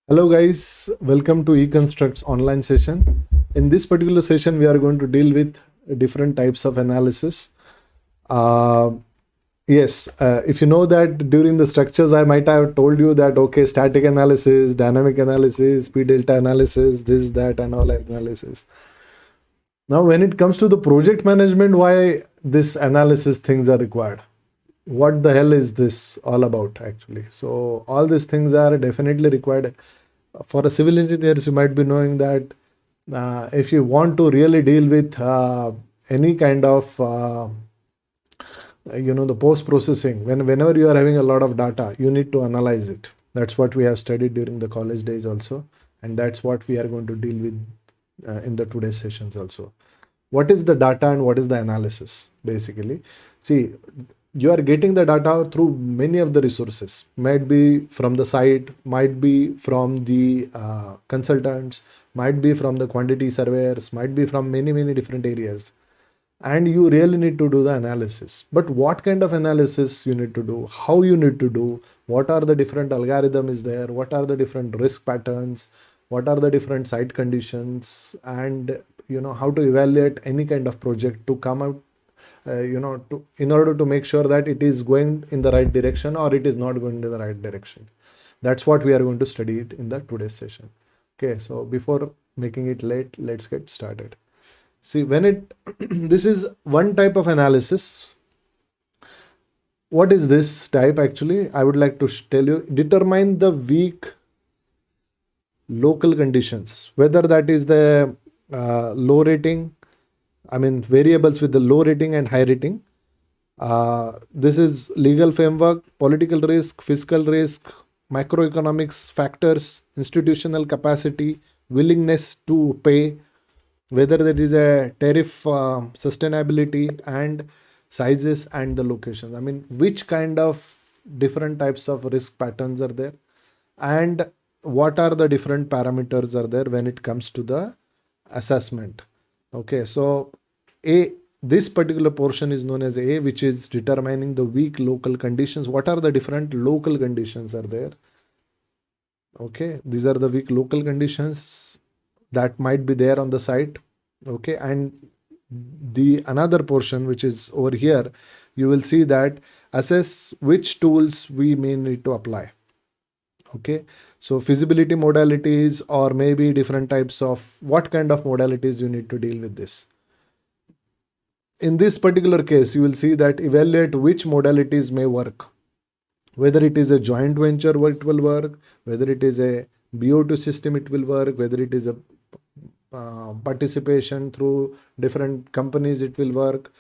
Hello guys, welcome to eConstruct's online session. In this particular session, we are going to deal with different types of analysis. Uh, if you know that during the structures, I might have told you that okay, static analysis, dynamic analysis, P delta analysis, this, that, and all analysis. Now, when it comes to the project management, why this analysis things are required? What the hell is this all about actually? So all these things are definitely required for a civil engineers. You might be knowing that if you want to really deal with any kind of the post processing, whenever you are having a lot of data, you need to analyze it. That's what we have studied during the college days also, and that's what we are going to deal with in the today's sessions also. What is the data and what is the analysis basically? See, you are getting the data through many of the resources, might be from the site, might be from the consultants, might be from the quantity surveyors, might be from many different areas, and you really need to do the analysis. But what kind of analysis you need to do, how you need to do, what are the different algorithms there, what are the different risk patterns, what are the different site conditions, and how to evaluate any kind of project to come out, in order to make sure that it is going in the right direction or it is not going in the right direction. That's what we are going to study it in the today's session. Okay, so before making it late, let's get started. See, when it this is one type of analysis. What is this type actually? I would like to tell you: determine the weak local conditions, whether that is the low rating, I mean variables with the low rating and high rating. This is legal framework, political risk, fiscal risk, macroeconomics factors, institutional capacity, willingness to pay, whether there is a tariff sustainability, and sizes and the locations. I mean, which kind of different types of risk patterns are there, and what are the different parameters are there when it comes to the assessment. Okay, so a this particular portion is known as A, which is determining the weak local conditions. What are the different local conditions are there? Okay, these are the weak local conditions that might be there on the site. Okay, and the another portion which is over here, you will see that assess which tools we may need to apply. Okay, so feasibility modalities, or maybe different types of what kind of modalities you need to deal with this. In this particular case, you will see that evaluate which modalities may work, whether it is a joint venture it will work, whether it is a BO2 system it will work, whether it is a participation through different companies it will work.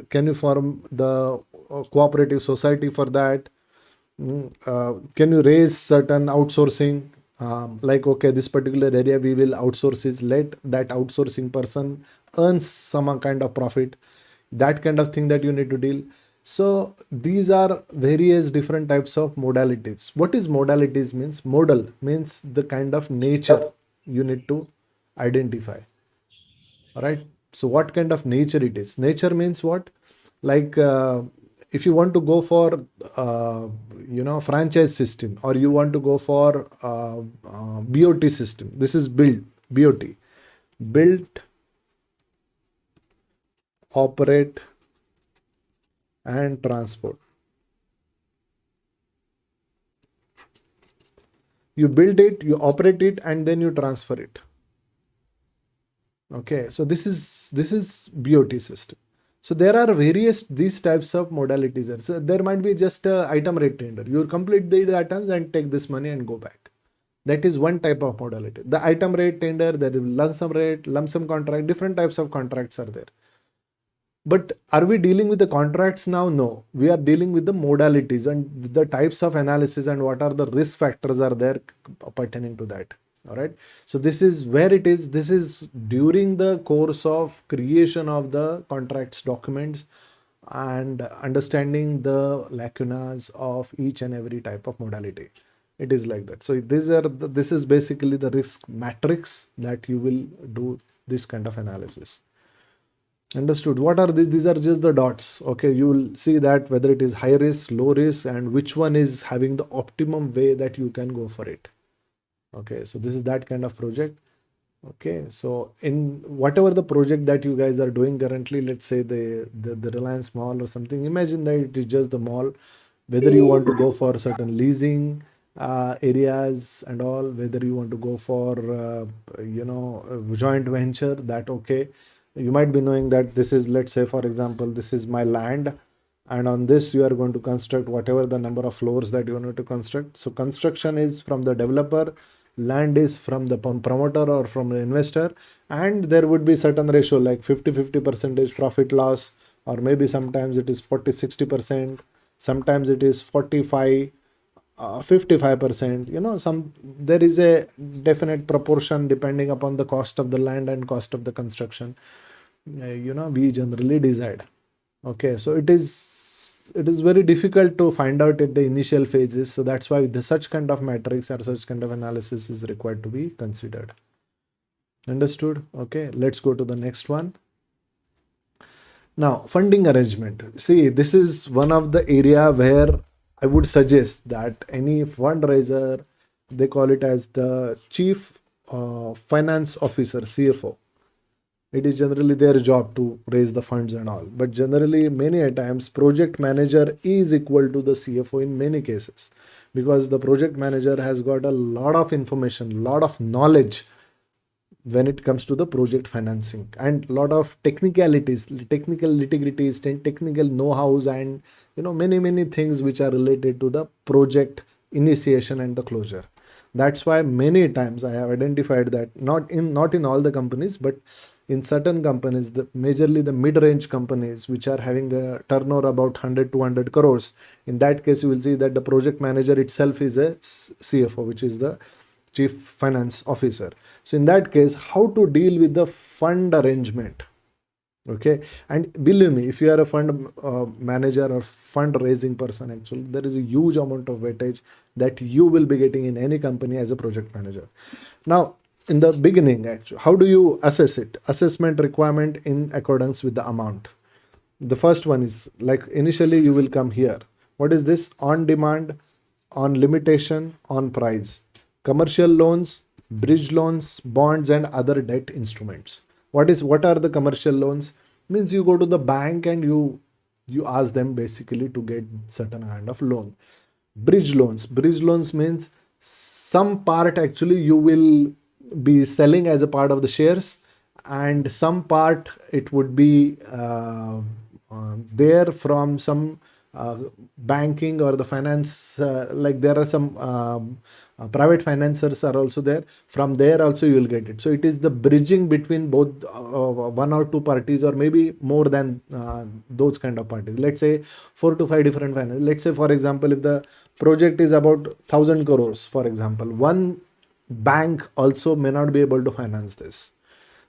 Can you form the cooperative society for that? Can you raise certain outsourcing, like okay, this particular area we will outsource, is let that outsourcing person earns some kind of profit, that kind of thing that you need to deal. So these are various different types of modalities. What is modalities means? Modal means the kind of nature you need to identify. All right, so what kind of nature it is? Nature means what? Like if you want to go for franchise system, or you want to go for BOT system, this is build, BOT, built, operate, and transport. You build it, you operate it, and then you transfer it. Okay, so this is BOT system. So there are various these types of modalities. So there might be just a item rate tender. You complete the items and take this money and go back. That is one type of modality. The item rate tender, there is lump sum rate, lump sum contract, different types of contracts are there. But are we dealing with the contracts now? No, we are dealing with the modalities and the types of analysis and what are the risk factors are there pertaining to that. All right, so this is where it is. This is during the course of creation of the contracts documents and understanding the lacunas of each and every type of modality. It is like that. So this is basically the risk matrix that you will do this kind of analysis. Understood. What are these? These are just the dots. Okay, you will see that whether it is high risk, low risk, and which one is having the optimum way that you can go for it. Okay, so this is that kind of project. Okay, so in whatever the project that you guys are doing currently, let's say the Reliance Mall or something, imagine that it is just the mall. Whether you want to go for certain leasing areas and all, whether you want to go for a joint venture, that okay. You might be knowing that this is, let's say for example, this is my land, and on this you are going to construct whatever the number of floors that you want to construct. So construction is from the developer, land is from the promoter or from the investor, and there would be certain ratio like 50 percentage profit loss, or maybe sometimes it is 40-60%, sometimes it is 45 55%. Some there is a definite proportion depending upon the cost of the land and cost of the construction. We generally decide. Okay, so it is very difficult to find out at the initial phases. So that's why such kind of matrix or such kind of analysis is required to be considered. Understood? Okay, let's go to the next one. Now, funding arrangement. See, this is one of the area where I would suggest that any fundraiser, they call it as the chief finance officer, CFO. It is generally their job to raise the funds and all. But generally, many a times, project manager is equal to the CFO in many cases, because the project manager has got a lot of information, lot of knowledge when it comes to the project financing, and lot of technicalities, technical nitty-gritties, technical know-hows, and many things which are related to the project initiation and the closure. That's why many times I have identified that not in all the companies, but in certain companies, majorly the mid-range companies which are having a turnover about 100-200 crores, in that case you will see that the project manager itself is a CFO, which is the chief finance officer. So in that case, how to deal with the fund arrangement? Okay, and believe me, if you are a fund manager or fundraising person, actually there is a huge amount of weightage that you will be getting in any company as a project manager. Now, in the beginning, actually, how do you assess it? Assessment requirement in accordance with the amount. The first one is like initially you will come here. What is this? On demand, on limitation, on price. Commercial loans, bridge loans, bonds, and other debt instruments. What are the commercial loans? Means you go to the bank and you ask them basically to get certain kind of loan. Bridge loans means some part actually you will be selling as a part of the shares, and some part it would be there from some banking or the finance, like there are some private financiers are also there. From there also you will get it. So it is the bridging between both one or two parties, or maybe more than those kind of parties. Let's say 4 to 5 different finance. Let's say for example, if the project is about 1,000 crores, for example, one bank also may not be able to finance this.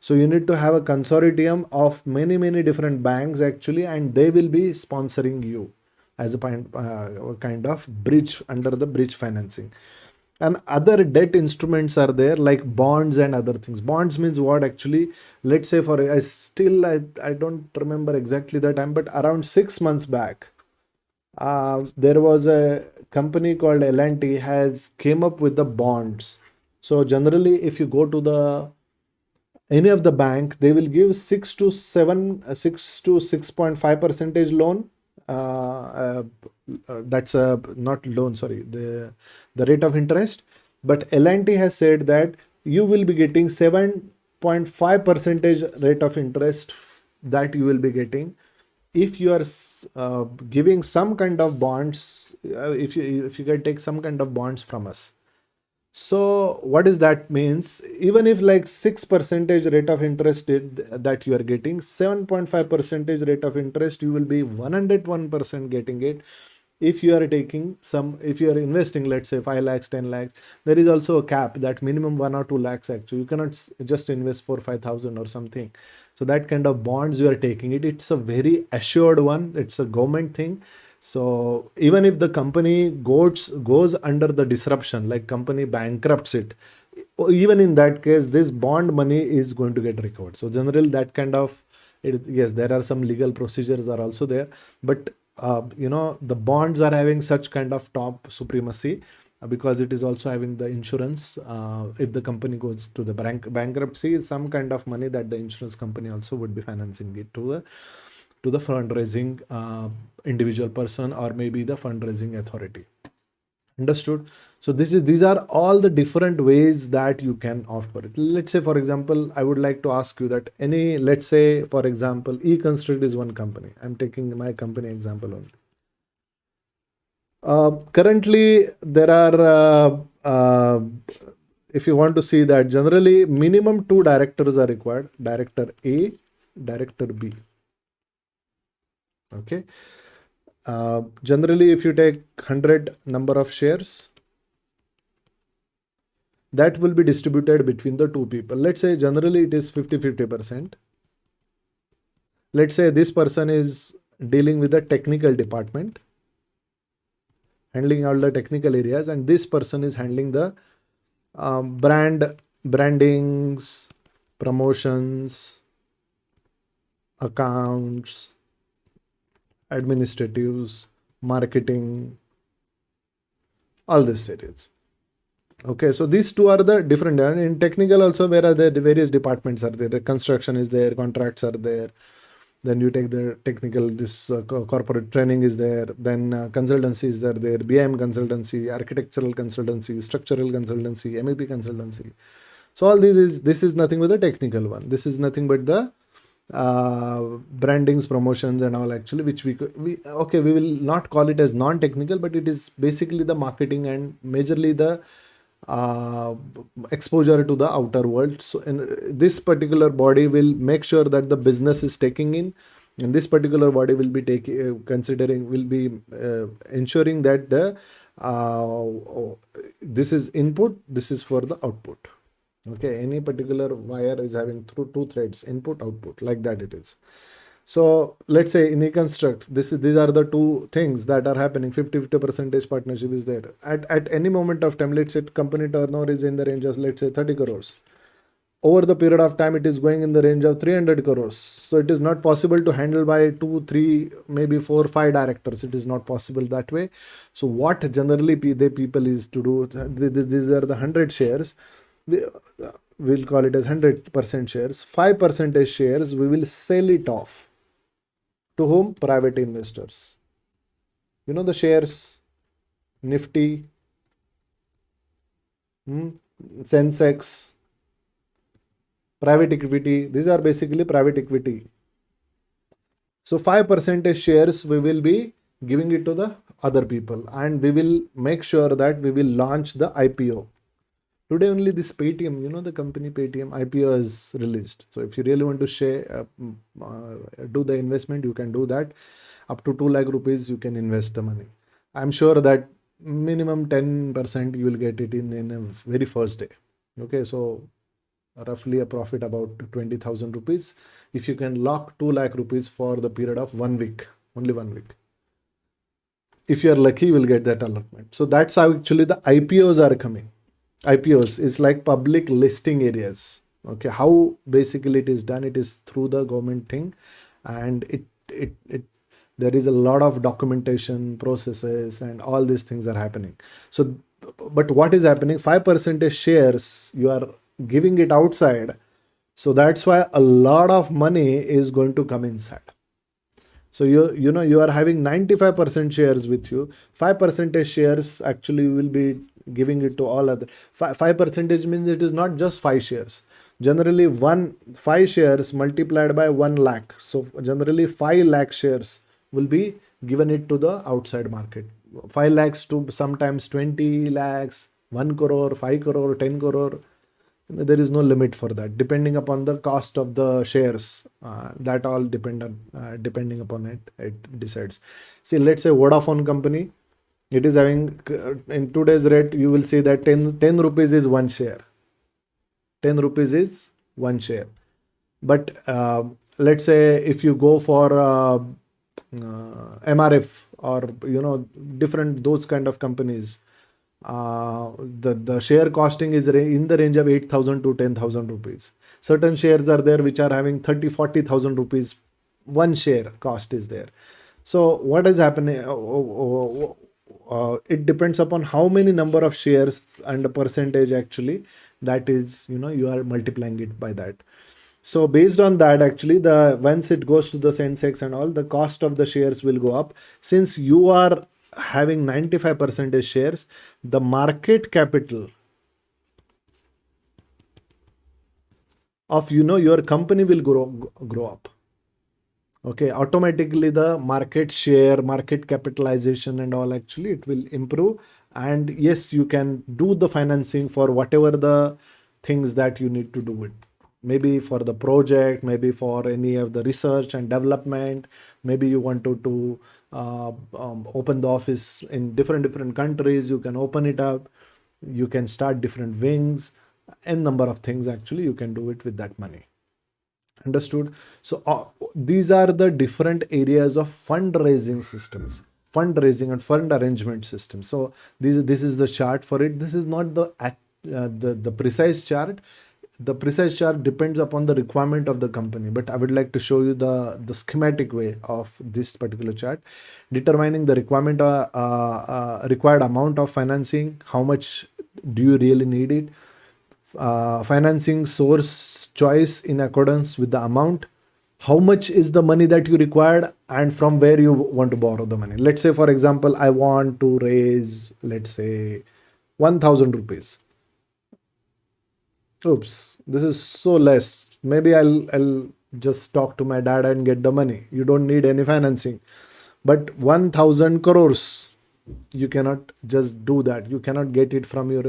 So you need to have a consortium of many different banks actually, and they will be sponsoring you as a kind of bridge under the bridge financing. And other debt instruments are there like bonds and other things. Bonds means what actually? Let's say for I don't remember exactly the time, but around 6 months back, there was a company called L&T has came up with the bonds. So generally, if you go to the any of the bank, they will give 6 to 6.5% loan. That's a not loan, sorry, the rate of interest. But L&T has said that you will be getting 7.5% rate of interest that you will be getting if you are giving some kind of bonds, if you can take some kind of bonds from us. So what does that means? Even if like 6% rate of interest that you are getting, 7.5% rate of interest, you will be 101% getting it. If you are if you are investing, let's say 5 lakhs, 10 lakhs, there is also a cap that minimum 1 or 2 lakhs actually. You cannot just invest for 5,000 or something. So that kind of bonds you are taking it's a very assured one. It's a government thing. So even if the company goes under the disruption, like company bankrupts it, even in that case, this bond money is going to get recovered. So generally that kind of yes, there are some legal procedures are also there, but the bonds are having such kind of top supremacy because it is also having the insurance. If the company goes to the bankruptcy, some kind of money that the insurance company also would be financing it to the fundraising individual person, or maybe the fundraising authority. Understood? So these are all the different ways that you can opt for it. Let's say, for example, I would like to ask you that let's say, for example, eConstruct is one company. I'm taking my company example only. Currently, there are, if you want to see that, generally minimum 2 directors are required: director A, director B. Okay. Generally, if you take 100 number of shares, that will be distributed between the 2 people. Let's say generally it is 50-50%. Let's say this person is dealing with the technical department, handling all the technical areas, and this person is handling the brandings, promotions, accounts, administratives, marketing, all these areas. Okay, so these two are the different. And in technical also, where are the various departments are there? The construction is there, contracts are there. Then you take the technical, this corporate training is there. Then consultancies are there, BIM consultancy, architectural consultancy, structural consultancy, MEP consultancy. So all this is nothing but the technical one. This is nothing but the brandings, promotions, and all, actually, which we will not call it as non-technical, but it is basically the marketing and majorly the exposure to the outer world. So this particular body will make sure that the business is taking in, and this particular body will be ensuring that the this is input, this is for the output. Okay, any particular wire is having through 2 threads, input, output, like that it is. So let's say in eConstruct, these are the 2 things that are happening. 50-50% partnership is there. At any moment of time, let's say company turnover is in the range of, let's say, 30 crores. Over the period of time, it is going in the range of 300 crores. So it is not possible to handle by 2, 3, maybe 4, 5 directors. It is not possible that way. So what generally the people is to do, these are the 100 shares. We'll call it as 100% shares. 5% shares, we will sell it off. To whom? Private investors. You know the shares, Nifty, Sensex, private equity. These are basically private equity. So 5% shares we will be giving it to the other people, and we will make sure that we will launch the IPO. Today only this Paytm, you know the company Paytm, IPO is released. So if you really want to share, do the investment, you can do that. Up to 2 lakh rupees, you can invest the money. I'm sure that minimum 10% you will get it in a very first day. Okay, so roughly a profit about 20,000 rupees. If you can lock 2 lakh rupees for the period of 1 week, only 1 week. If you are lucky, you will get that allotment. So that's how actually the IPOs are coming. IPOs is like public listing areas. Okay, how basically it is done? It is through the government thing, and there is a lot of documentation processes and all these things are happening. So, but what is happening? 5% shares you are giving it outside, so that's why a lot of money is going to come inside. So you are having 95% shares with you. 5% shares actually will be giving it to all other. 5% means it is not just 5 shares. Generally 5 shares multiplied by 1 lakh. So generally 5 lakh shares will be given it to the outside market. 5 lakhs to sometimes 20 lakhs, 1 crore, 5 crore, 10 crore. There is no limit for that, depending upon the cost of the shares. That all depending upon it decides. See, let's say Vodafone company, it is having, in today's rate, you will see that 10 rupees is 1 share. 10 rupees is 1 share. But let's say if you go for MRF or different those kind of companies, the share costing is in the range of 8,000 to 10,000 rupees. Certain shares are there which are having 30-40,000 rupees. 1 share cost is there. So what is happening? it depends upon how many number of shares and the percentage actually, that is, you are multiplying it by that. So based on that, actually, the once it goes to the Sensex and all, the cost of the shares will go up. Since you are having 95% shares, the market capital of your company will grow up. Okay, automatically the market share, market capitalization and all, actually it will improve. And yes, you can do the financing for whatever the things that you need to do it. Maybe for the project, maybe for any of the research and development. Maybe you want to open the office in different countries. You can open it up. You can start different wings. N number of things actually you can do it with that money. Understood? So these are the different areas of fundraising systems, fundraising and fund arrangement systems. So this is the chart for it. This is not the precise chart. The precise chart depends upon the requirement of the company, but I would like to show you the schematic way of this particular chart, determining the required amount of financing. How much do you really need it? Financing source choice in accordance with the amount. How much is the money that you required, and from where you want to borrow the money. Let's say, for example, I want to raise, let's say, 1000 rupees. Oops, this is so less. Maybe I'll just talk to my dad and get the money. You don't need any financing. But 1000 crores, you cannot just do that. You cannot get it from your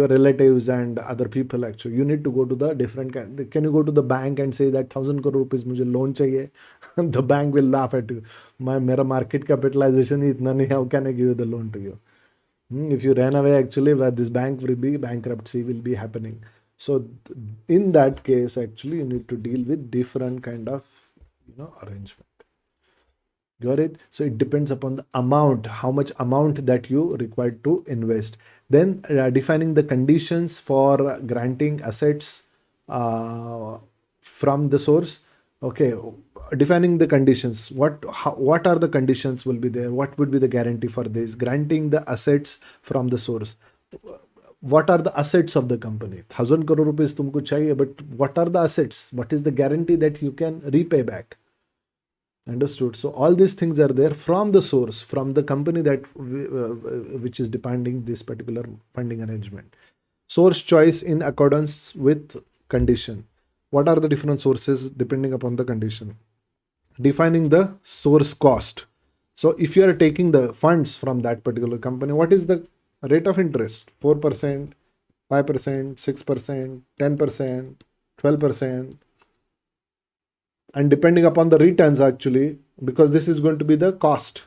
relatives and other people. Actually, you need to go to the different can you go to the bank and say that 1000 crore rupees mujhe loan chahiye? The bank will laugh at you. Mera market capitalization hi itna nahi hai, how can I give you the loan to you? If you ran away, actually, where this bank will be, bankruptcy will be happening. So in that case, actually, you need to deal with different kind of arrangement. Got it? So it depends upon the amount, how much amount that you require to invest. Then defining the conditions for granting assets from the source. Okay, defining the conditions. What are the conditions will be there? What would be the guarantee for this? Granting the assets from the source. What are the assets of the company? 1000 crore rupees tumko chahiye, but what are the assets? What is the guarantee that you can repay back? Understood? So all these things are there from the source, from the company that which is demanding this particular funding arrangement. Source choice in accordance with condition. What are the different sources depending upon the condition? Defining the source cost. So if you are taking the funds from that particular company, what is the rate of interest? 4%, 5%, 6%, 10%, 12%. And depending upon the returns, actually, because this is going to be the cost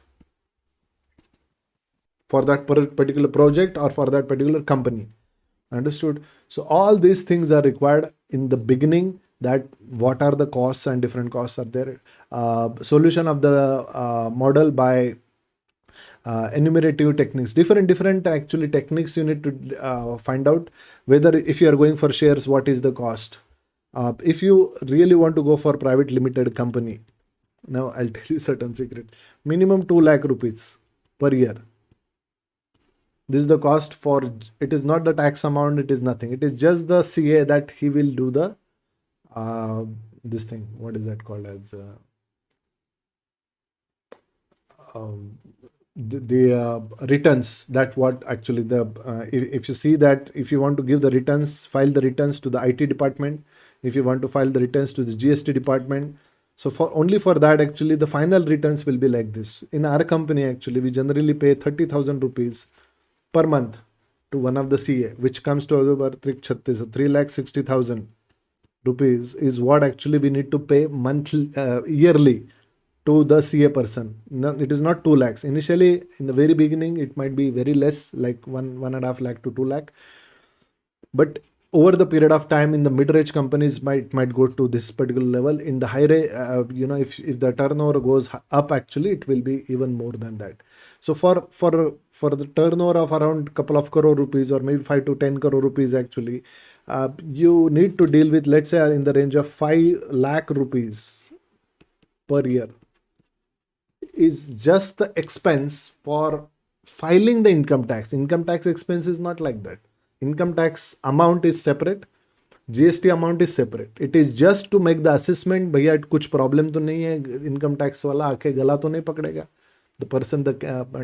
for that particular project or for that particular company. Understood? So all these things are required in the beginning, that what are the costs and different costs are there. Solution of the model by enumerative techniques. Different actually techniques you need to find out. Whether if you are going for shares, what is the cost. If you really want to go for private limited company, now I'll tell you certain secret. Minimum 2 lakh rupees per year. This is the cost for it. Is not the tax amount, it is nothing. It is just the CA that he will do the this thing. What is that called as the returns. That what actually the if you see that if you want to give the returns, file the returns to the IT department. If you want to file the returns to the GST department, so for only for that, actually the final returns will be like this. In our company, actually, we generally pay 30,000 rupees per month to one of the CA, which comes to about 3,60,000 rupees is what actually we need to pay monthly, yearly to the CA person. No, it is not 2 lakhs. Initially, in the very beginning, it might be very less, like 1.5 lakh to 2 lakh. But over the period of time, in the mid-range companies might go to this particular level. In the high range, if the turnover goes up, actually it will be even more than that. So for the turnover of around couple of crore rupees, or maybe 5 to 10 crore rupees, actually you need to deal with, let's say, in the range of 5 lakh rupees per year. is just the expense for filing the income tax. Income tax expense is not like that. Income tax amount is separate, GST amount is separate. It is just to make the assessment. भैया कुछ problem तो नहीं है, income tax वाला आके गला तो नहीं पकड़ेगा. The person, the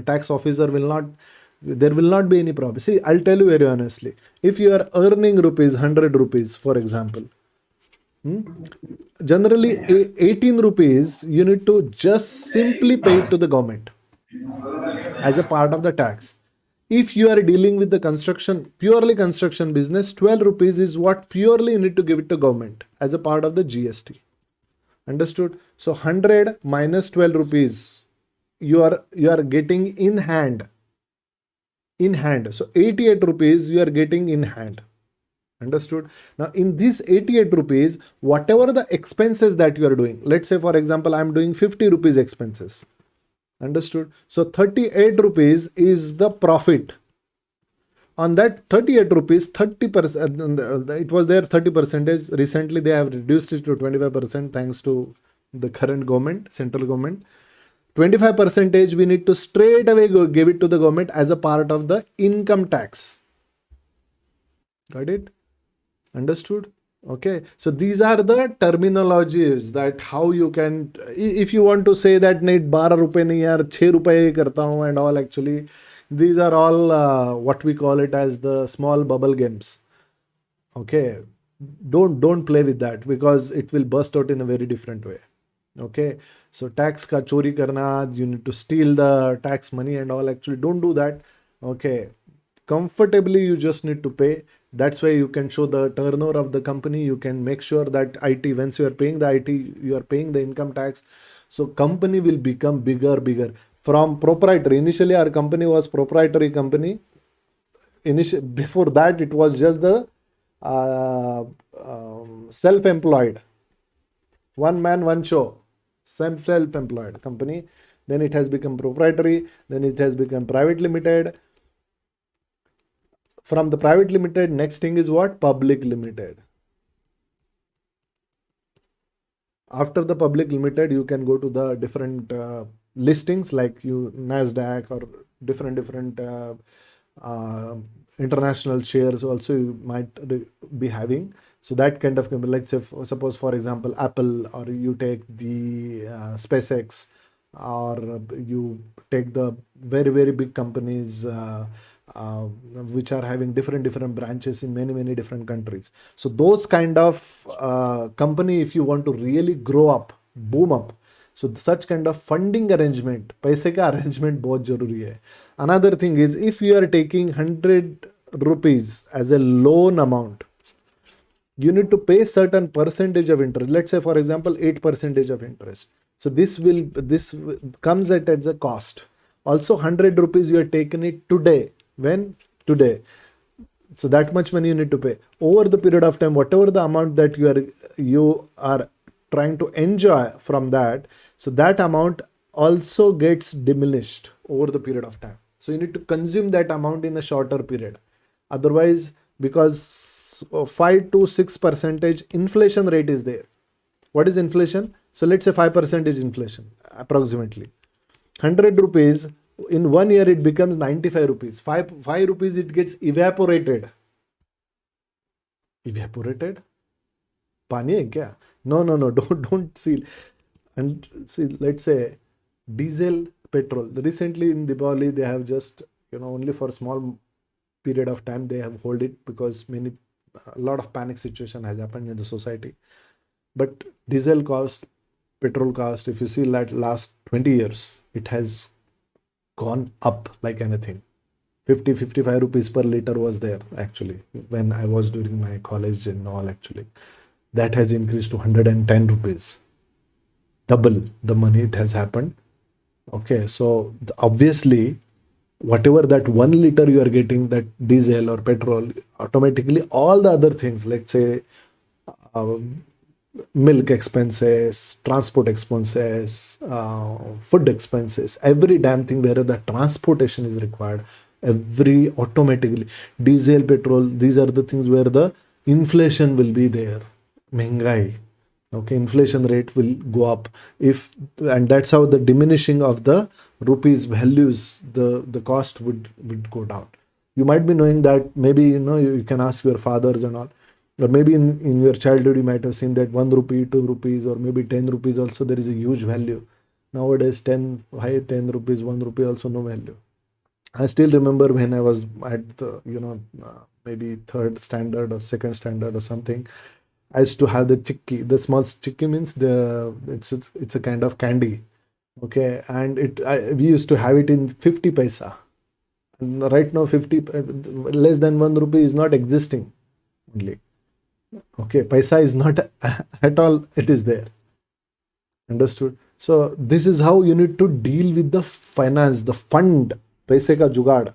tax officer will not, there will not be any problem. See, I'll tell you very honestly, if you are earning rupees 100 rupees, for example, generally 18 rupees you need to just simply pay it to the government as a part of the tax. If you are dealing with the construction, purely construction business, 12 rupees is what purely you need to give it to government as a part of the GST. Understood? So 100 minus 12 rupees you are getting in hand. So 88 rupees you are getting in hand. Understood? Now in this 88 rupees, whatever the expenses that you are doing, let's say for example I am doing 50 rupees expenses. Understood? So 38 rupees is the profit. On that 38 rupees, 30%, it was there 30%. Recently they have reduced it to 25% thanks to the current government, central government. 25% we need to straight away give it to the government as a part of the income tax. Got it? Understood? Okay, so these are the terminologies that how you can, if you want to say that नहीं 12 रुपए नहीं यार 6 रुपए ही करता हूँ and all, actually these are all what we call it as the small bubble games. Okay, don't play with that because it will burst out in a very different way. Okay, so tax ka chori karna, you need to steal the tax money and all, actually don't do that. Okay, comfortably you just need to pay. That's why you can show the turnover of the company. You can make sure that IT, once you are paying the IT, you are paying the income tax. So company will become bigger. From proprietary, initially our company was proprietary company. Before that it was just the self-employed. One man, one show. Self-employed company. Then it has become proprietary. Then it has become private limited. From the private limited, next thing is what? Public limited. After the public limited, you can go to the different listings like NASDAQ or different international shares also you might be having. So that kind of company, let's say suppose for example Apple, or you take the SpaceX, or you take the very big companies which are having different branches in many different countries. So those kind of company, if you want to really grow up, boom up, so such kind of funding arrangement, पैसे का arrangement बहुत जरूरी है. Another thing is, if you are taking 100 rupees as a loan amount, you need to pay certain percentage of interest. Let's say for example 8% of interest. So this comes at a cost. Also 100 rupees you are taking it today. When? Today. So that much money you need to pay. Over the period of time, whatever the amount that you are trying to enjoy from that, so that amount also gets diminished over the period of time. So you need to consume that amount in a shorter period. Otherwise, because 5 to 6% inflation rate is there. What is inflation? So let's say 5% is inflation approximately. 100 rupees, in 1 year it becomes 95 rupees. 5 rupees it gets evaporated. Evaporated? Pani hai kya? No, don't see. And see, let's say diesel, petrol. Recently in Diwali they have just, only for small period of time they have hold it because a lot of panic situation has happened in the society. But diesel cost, petrol cost, if you see that last 20 years, it has gone up like anything. 50-55 rupees per liter was there actually when I was during my college and all. Actually that has increased to 110 rupees, double the money it has happened. Okay, so obviously whatever that 1 liter you are getting, that diesel or petrol, automatically all the other things, let's say milk expenses, transport expenses, food expenses, every damn thing where the transportation is required, every automatically, diesel, petrol, these are the things where the inflation will be there, महंगाई. Okay, inflation rate will go up if, and that's how the diminishing of the rupees values, the cost would go down. You might be knowing that, maybe you can ask your fathers and all, or maybe in your childhood you might have seen that 1 rupee, 2 rupees, or maybe 10 rupees also there is a huge value. Nowadays 10 rupees, 1 rupee also no value. I still remember when I was at the, maybe third standard or second standard or something. I used to have the chikki. The small chikki means it's a kind of candy. Okay, and we used to have it in 50 paisa. And right now, 50 less than 1 rupee is not existing. Only, okay, paisa is not at all. It is there. Understood? So this is how you need to deal with the finance, the fund, paise ka jugaad.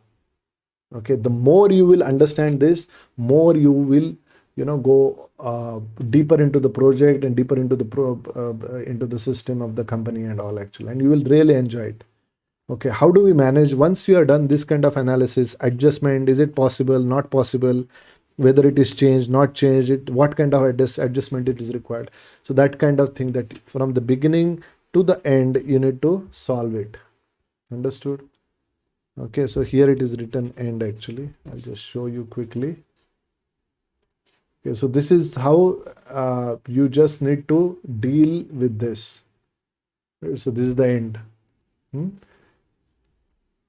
Okay, the more you will understand this, more you will go deeper into the project and deeper into into the system of the company and all, actually, and you will really enjoy it. Okay, how do we manage once you are done this kind of analysis? Adjustment, is it possible, not possible, whether it is changed, not changed, it what kind of adjustment it is required. So that kind of thing, that from the beginning to the end you need to solve it. Understood? Okay, so here it is written end, actually. I'll just show you quickly. Okay, so this is how you just need to deal with this. So this is the end.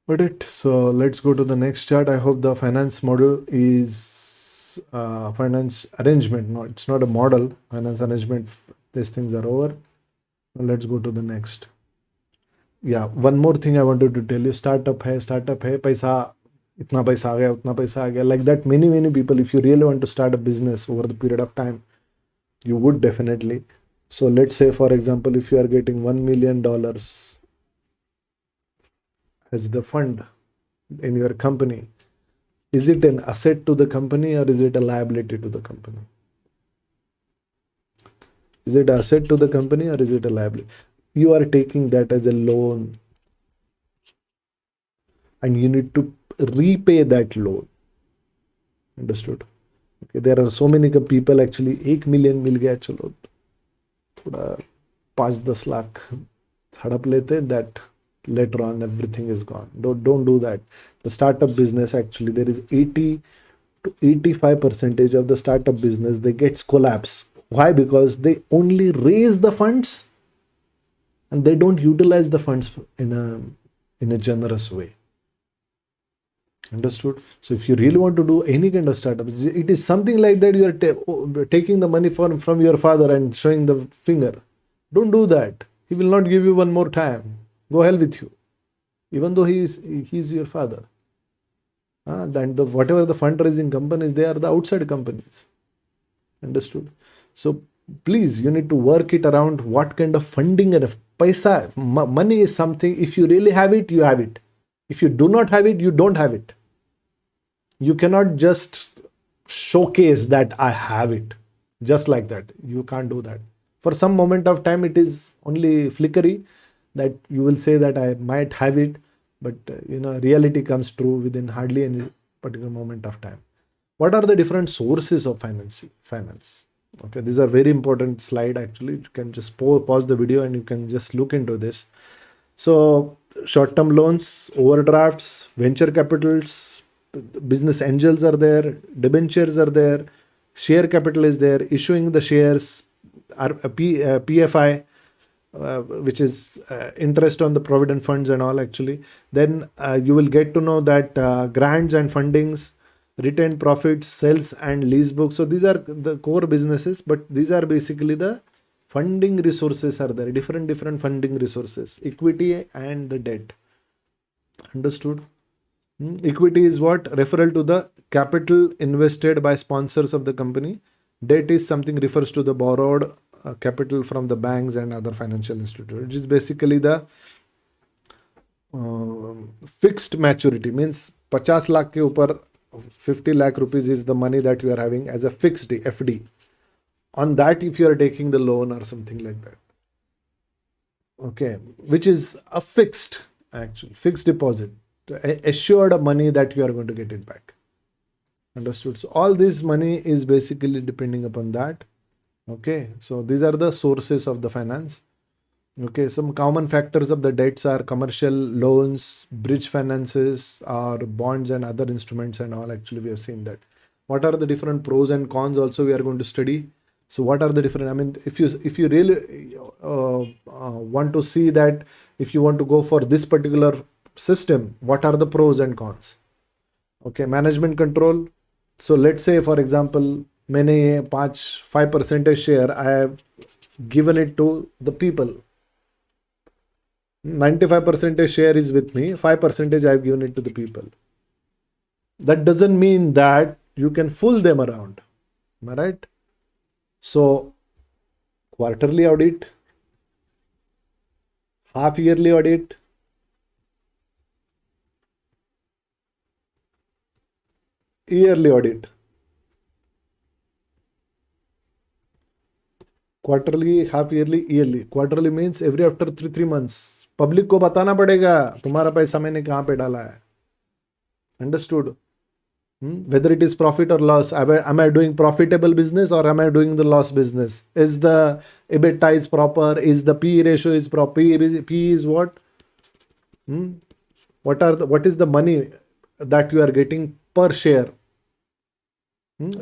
Got it. So let's go to the next chart. I hope the finance model is finance arrangement. No, it's not a model. Finance arrangement. These things are over. Now let's go to the next. Yeah, one more thing I wanted to tell you. Startup hai, paisa, itna paisa aa gaya, utna paisa aa gaya. Like that, many people, if you really want to start a business over the period of time, you would definitely. So let's say, for example, if you are getting $1 million as the fund in your company, is it an asset to the company or is it a liability to the company? Is it an asset to the company or is it a liability? You are taking that as a loan and you need to repay that loan. Understood? Okay, there are so many people, actually 1 million मिल गया, चलो थोड़ा 5-10 लाख हड़प लेते, that later on everything is gone. Don't do that. The startup business, actually, there is 80 to 85% of the startup business, they gets collapse. Why? Because they only raise the funds and they don't utilize the funds in a generous way. Understood? So if you really want to do any kind of startup, it is something like that. You are taking the money from your father and showing the finger. Don't do that. He will not give you one more time. Go hell with you. Even though he is your father. Then whatever the fundraising companies, they are the outside companies. Understood? So please, you need to work it around what kind of funding and paisa. Money is something, if you really have it, you have it. If you do not have it, you don't have it. You cannot just showcase that I have it just like that. You can't do that. For some moment of time, it is only flickery that you will say that I might have it, but reality comes true within hardly any particular moment of time. What are the different sources of finance? Okay, these are very important slide, actually. You can just pause the video and you can just look into this. So short-term loans, overdrafts, venture capitals, business angels are there, debentures are there, share capital is there, issuing the shares, PFI, which is interest on the provident funds and all, actually. Then you will get to know that grants and fundings, retained profits, sales and lease books. So these are the core businesses, but these are basically the funding resources are there, different funding resources, equity and the debt. Understood? Equity is what? Referral to the capital invested by sponsors of the company. Debt is something refers to the borrowed capital from the banks and other financial institutions. It is basically the fixed maturity, means 50 lakh ke upar 50 lakh rupees is the money that you are having as a fixed FD. On that, if you are taking the loan or something like that, okay, which is a fixed deposit, assured money that you are going to get it back. Understood? So all this money is basically depending upon that. Okay, so these are the sources of the finance. Okay, some common factors of the debts are commercial loans, bridge finances, or bonds and other instruments and all. Actually, we have seen that. What are the different pros and cons? Also, we are going to study. So, what are the different? I mean, if you really want to see that, if you want to go for this particular system, what are the pros and cons? Okay, management control. So let's say for example मैंने ये 5% share I have given it to the people. 95% share is with me, 5% I have given it to the people. That doesn't mean that you can fool them around. Am I right? So quarterly audit, half yearly audit, yearly audit. Quarterly, half yearly, yearly. Quarterly means every after 3 months. Public को बताना पड़ेगा तुम्हारा पैसा मैंने कहाँ पे डाला है. Understood? Whether it is profit or loss, am I doing profitable business or am I doing the loss business? Is the EBITDA is proper? Is the P ratio is proper? P is what? What is the money that you are getting per share?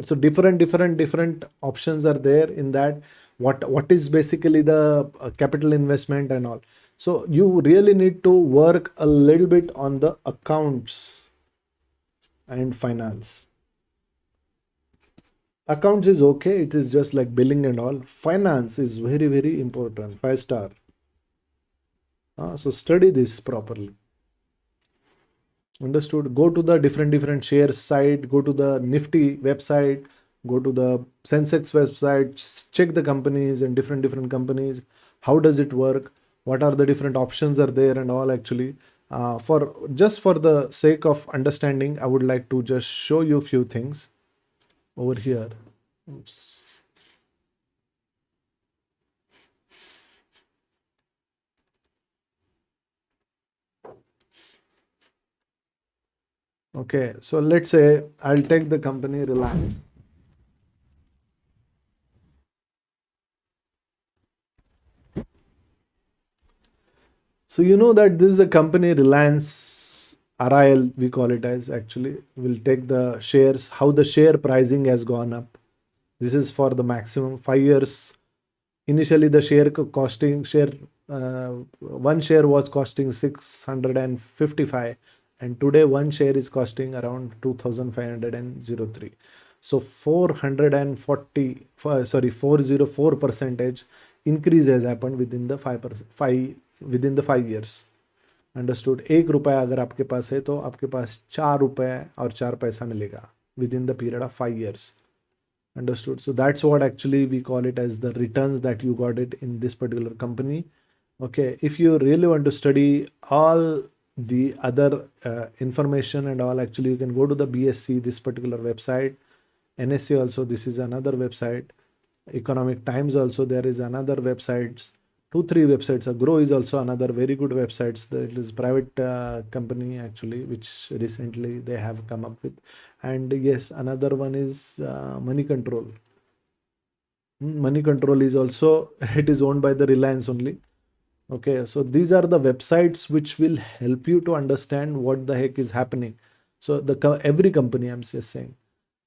So different options are there in that. What is basically the capital investment and all. So you really need to work a little bit on the accounts and finance. Accounts is okay, it is just like billing and all. Finance is very important. 5 star. So study this properly. Understood? Go to the different shares site, go to the Nifty website, go to the Sensex website, check the companies and different companies. How does it work? What are the different options are there and all. Actually, for the sake of understanding, I would like to just show you a few things over here. Oops. Okay, so let's say I'll take the company Reliance. So you know that this is a company Reliance RIL, we call it as. Actually, we'll take the shares, how the share pricing has gone up. This is for the maximum 5 years. Initially the one share was costing 655, and today one share is costing around 2503. So 404 percentage increase has happened within the 5 years. Understood. 1 रुपया अगर आपके पास है तो आपके पास 4 रुपये और 4 पैसा मिलेगा within the period of 5 years. Understood? So that's what actually we call it as the returns that you got it in this particular company. Okay, if you really want to study all the other information and all, actually you can go to the BSc, this particular website. NSC also, this is another website. Economic Times also, there is another websites. 2-3 websites. Grow is also another very good websites. That is private company actually, which recently they have come up with. And yes, another one is Money Control. Money Control is also, it is owned by the Reliance only. Okay, so these are the websites which will help you to understand what the heck is happening. So every company, I'm just saying.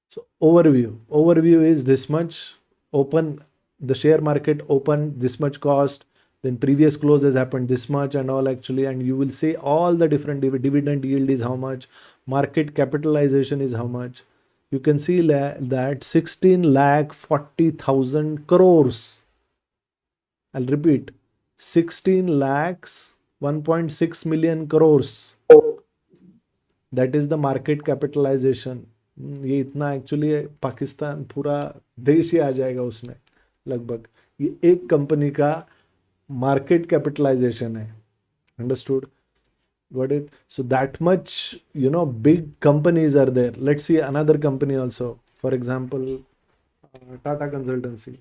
So overview is this much. Open the share market, open this much cost, then previous close has happened this much and all actually, and you will see all the different dividend yield is how much, market capitalization is how much. You can see that 16,40,000 crores. I'll repeat, 16 lakhs 1.6 million crores. That is the market capitalization. ये इतना actually Pakistan पूरा देश ही आ जाएगा उसमें लगभग. ये एक company का मार्केट कैपिटलाइजेशन है. Understood? Got it? So that much, big companies are there. Let's see another company also. For example, Tata Consultancy.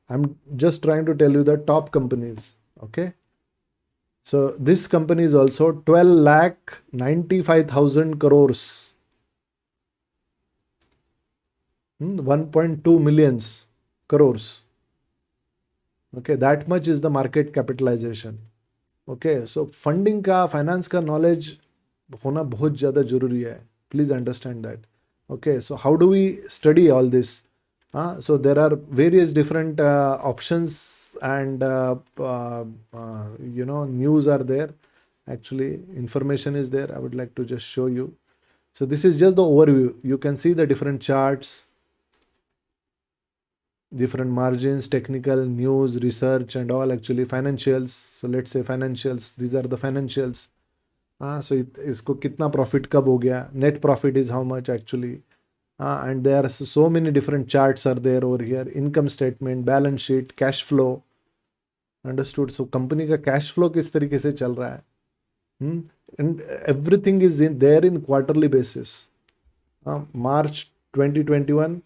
I'm just trying to tell you the top companies. Okay. So this company is also 12,95,000 crores. 1.2 millions crores. Okay, that much is the market capitalization. Okay, so funding का, finance का knowledge होना बहुत ज़्यादा ज़रूरी है. Please understand that. Okay, so how do we study all this? So there are various different options, and news are there. Actually, information is there. I would like to just show you. So this is just the overview. You can see the different charts, different margins, technical, news, research, and all. Actually financials. So let's say financials. These are the financials. So इसको कितना profit कब हो गया, net profit is how much actually. And there are so many different charts are there over here. Income statement, balance sheet, cash flow. Understood? So company का cash flow किस तरीके से चल रहा है. And everything is in there in quarterly basis. March 2021,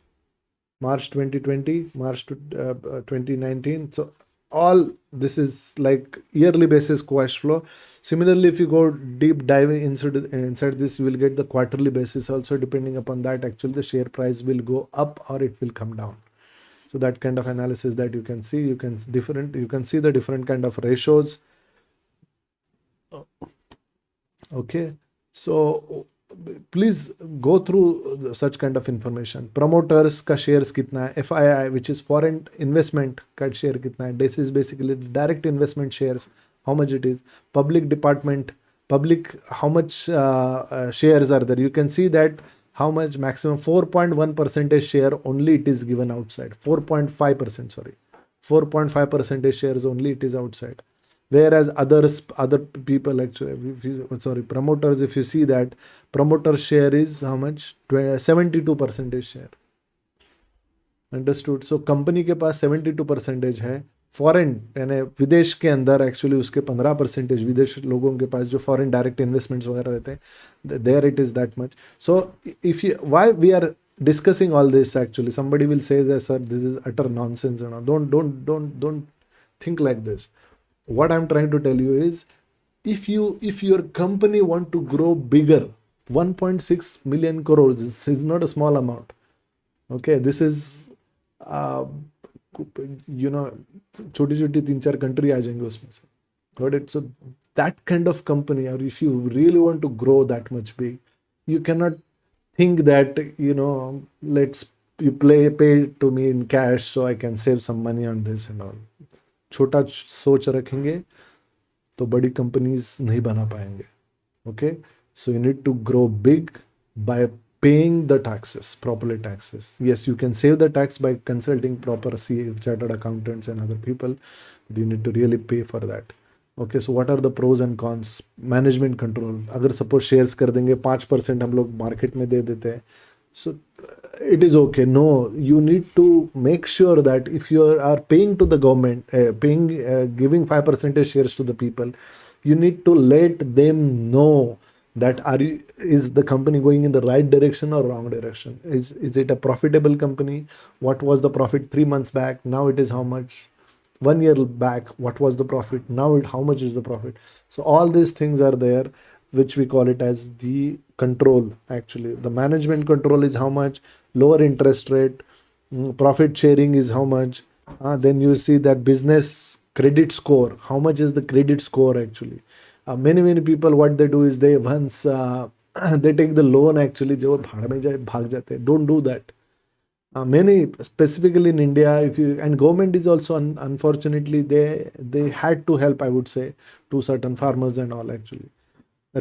March 2020, March 2019. So all this is like yearly basis cash flow. Similarly, if you go deep diving inside this, you will get the quarterly basis also. Depending upon that, actually the share price will go up or it will come down. So that kind of analysis that you can see, you can see the different kind of ratios. Okay, so please go through such kind of information. Promoters का shares कितना है, FII which is foreign investment का share कितना है. This is basically direct investment shares, how much it is. Public department, public, how much shares are there. You can see that how much, maximum 4.1% share only it is given outside. 4.5%, sorry, 4.5% shares only it is outside. Whereas other people actually, promoters, if you see that promoter share is how much, 72% share. Understood? So company के पास 72% है. Foreign यानी विदेश के अंदर actually उसके 15% विदेश लोगों के पास जो फॉरेन डायरेक्ट इन्वेस्टमेंट्स वगैरह रहते हैं, there it is that much. So if you, why we are discussing all this, actually somebody will say that sir this is utter nonsense, don't think like this. What I'm trying to tell you is, if your company want to grow bigger, 1.6 million crores, this is not a small amount. Okay, this is छोटी छोटी 3-4 country आ जाएंगे उसमें से. Got it? So that kind of company, or if you really want to grow that much big, you cannot think that let's you pay to me in cash so I can save some money on this and all. छोटा सोच रखेंगे तो बड़ी companies नहीं बना पाएंगे. Okay, so you need to grow big by paying the taxes, properly taxes. Yes, you can save the tax by consulting proper chartered accountants and other people, but you need to really pay for that. Okay, so what are the pros and cons? Management control. अगर suppose shares कर देंगे 5% हम लोग market में दे देते हैं, so it is okay. No, you need to make sure that if you are paying to the government, giving 5% shares to the people, you need to let them know that is the company going in the right direction or wrong direction. Is it a profitable company? What was the profit 3 months back? Now it is how much? 1 year back, what was the profit? Now how much is the profit? So all these things are there, which we call it as the control. Actually the management control is how much, lower interest rate, profit sharing is how much. Then you see that business credit score, how much is the credit score actually. Many people, what they do is they once they take the loan actually जो भाड़ में जाए भाग जाते हैं. Don't do that. Many, specifically in India, if you, and government is also unfortunately they had to help, I would say, to certain farmers and all actually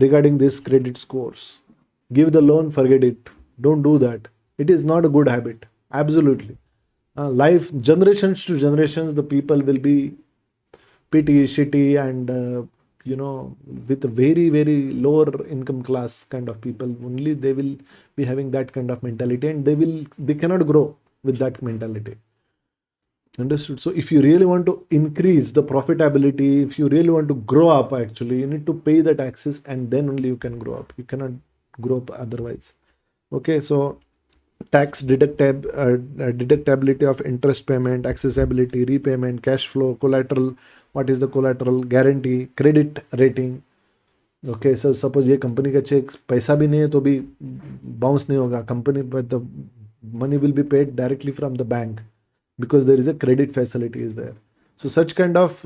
regarding this credit scores. Give the loan, forget it. Don't do that. It is not a good habit. Absolutely. Life, generations to generations, the people will be petty, shitty, and with a very very lower income class kind of people only, they will be having that kind of mentality, and they cannot grow with that mentality. Understood? So if you really want to increase the profitability, if you really want to grow up, actually you need to pay the taxes, and then only you can grow up. You cannot grow up otherwise. Okay, so tax deductibility of interest payment, accessibility, repayment, cash flow, collateral. What is the collateral? Guarantee, credit rating. Okay, sir suppose ये company का check पैसा भी नहीं है तो भी bounce नहीं होगा. Company money will be paid directly from the bank because there is a credit facility is there. So such kind of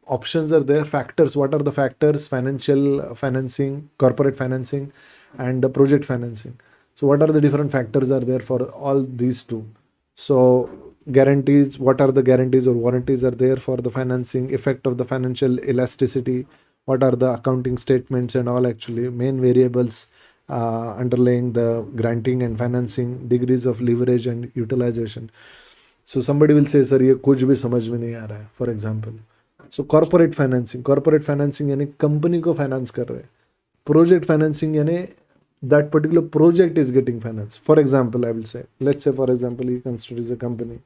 options are there. Factors, what are the factors? Financial financing, corporate financing, and the project financing. So what are the different factors are there for all these two? So guarantees, what are the guarantees or warranties are there for the financing? Effect of the financial elasticity, what are the accounting statements and all, actually main variables underlying the granting and financing, degrees of leverage and utilization. So somebody will say, sir, ये कुछ भी समझ में नहीं आ रहा है, for example. So corporate financing यानी company को फाइनेंस कर रहे हैं. प्रोजेक्ट फाइनेंसिंग यानी that particular project is getting financed. For example, I will say, let's say for example, E-Construct is a company.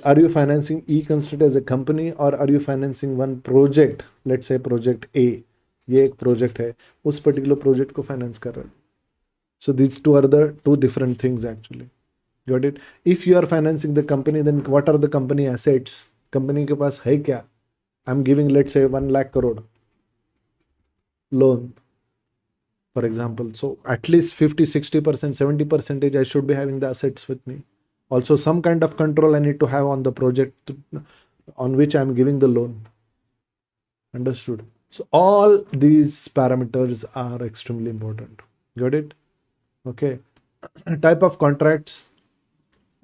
Are you financing E-Construct as a company, or are you financing one project? Let's say project A. ये एक project है, उस particular project को finance कर रहे हैं. So these two are the two different things actually. Got it? If you are financing the company, then what are the company assets? Company के पास है क्या? I'm giving, let's say, 1 lakh crore loan, for example. So at least 50-60%, 70% I should be having the assets with me. Also some kind of control I need to have on the project on which I'm giving the loan. Understood? So all these parameters are extremely important. Got it? Okay. Type of contracts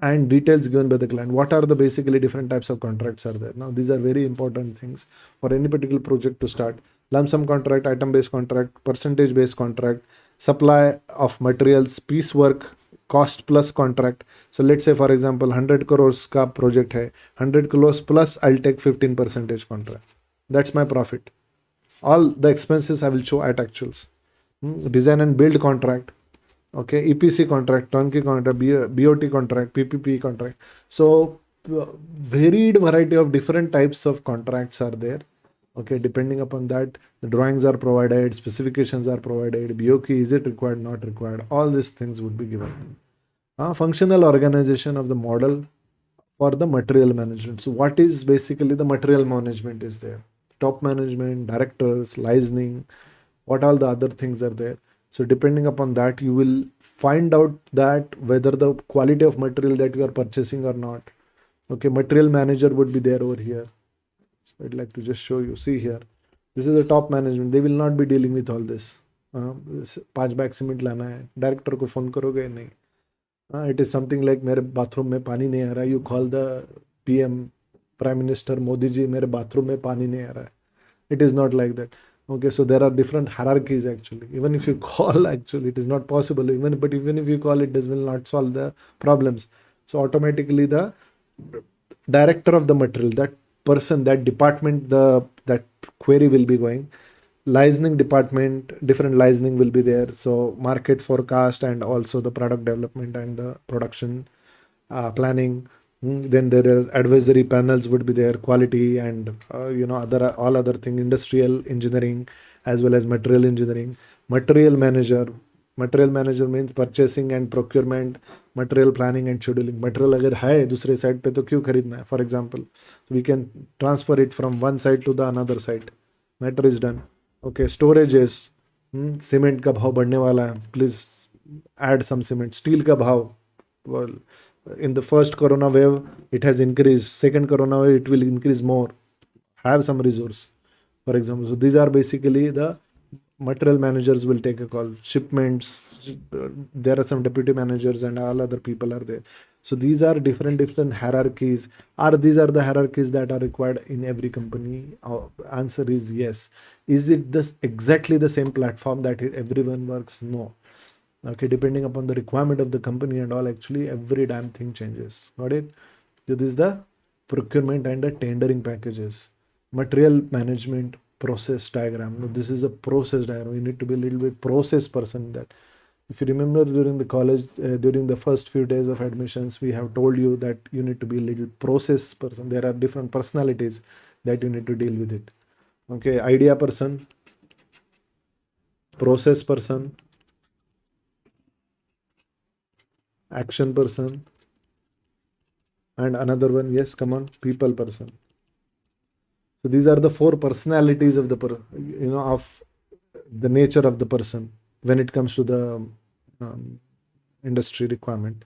and details given by the client. What are the basically different types of contracts are there? Now these are very important things for any particular project to start. Lump sum contract, item based contract, percentage based contract, supply of materials, piecework, cost plus contract. So let's say for example 100 crores ka project hai, 100 crores plus I'll take 15% contract. That's my profit. All the expenses I will show at actuals. Design and build contract. Okay, EPC contract, turnkey contract, BOT contract, PPP contract. So varied variety of different types of contracts are there. Okay, depending upon that, the drawings are provided, specifications are provided, BOQ, is it required, not required, all these things would be given. Functional organization of the model for the material management. So what is basically the material management is there? Top management, directors, licensing, what all the other things are there. So depending upon that, you will find out that whether the quality of material that you are purchasing or not. Okay, material manager would be there over here. So I'd like to just show you. See here, this is the top management. They will not be dealing with all this. 5 bag cement लाना है, director को phone करोगे नहीं. It is something like मेरे bathroom में पानी नहीं आ रहा है. You call the PM, Prime Minister Modi ji, मेरे बाथरूम में पानी नहीं आ रहा है. It is not like that. Okay, so there are different hierarchies actually. Even if you call, actually it is not possible. Even if you call, it will not solve the problems. So automatically the director of the material, that person, that department, that query will be going. Licensing department, different licensing will be there. So market forecast and also the product development and the production planning. Then there are advisory panels would be there, quality and all other thing, industrial engineering as well as material engineering. Material manager means purchasing and procurement, material planning and scheduling. Material अगर है दूसरे side पे तो क्यों खरीदना है? For example, we can transfer it from one side to the another side. Matter is done. Okay, storages. Cement का भाव बढ़ने वाला है, please add some cement. Steel का भाव, well, in the first corona wave it has increased, second corona wave it will increase more. Have some resource, for example. So these are basically the material managers will take a call. Shipments, there are some deputy managers and all other people are there. So these are different hierarchies. These are the hierarchies that are required in every company? Answer is yes. Is it exactly the same platform that everyone works? No. Okay, depending upon the requirement of the company and all, actually every damn thing changes. Got it? So this is the procurement and the tendering packages. Material management process diagram. Now, this is a process diagram. You need to be a little bit process person. That if you remember during the college, during the first few days of admissions, we have told you that you need to be a little process person. There are different personalities that you need to deal with it. Okay, idea person, process person, action person, and another one, yes, come on, people person. So these are the 4 personalities of the of the nature of the person when it comes to the industry requirement.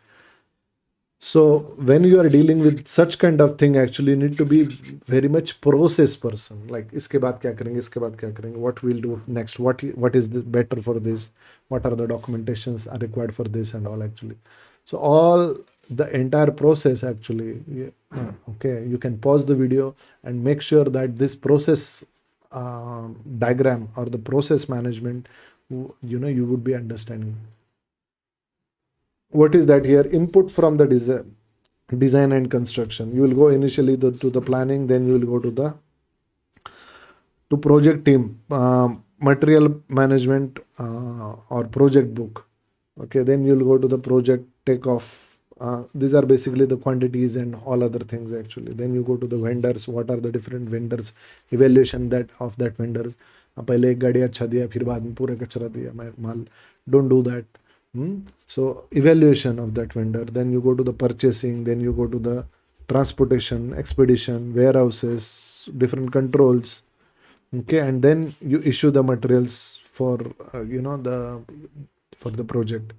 So when you are dealing with such kind of thing, actually you need to be very much process person. Like इसके बाद क्या करेंगे, इसके बाद क्या करेंगे, what we'll do next, what is the better for this, what are the documentations are required for this and all actually. So all the entire process actually, okay, you can pause the video and make sure that this process diagram or the process management, you would be understanding. What is that here? Input from the design and construction. You will go initially to the planning, then you will go to project team, material management, or project book. Okay, then you will go to the project takeoff. These are basically the quantities and all other things actually. Then you go to the vendors. What are the different vendors? Evaluation that of that vendors. पहले एक गाड़ी अच्छा दिया, फिर बाद में पूरा कचरा दिया माल. Don't do that. So evaluation of that vendor. Then you go to the purchasing. Then you go to the transportation, expedition, warehouses, different controls. Okay, and then you issue the materials for the project.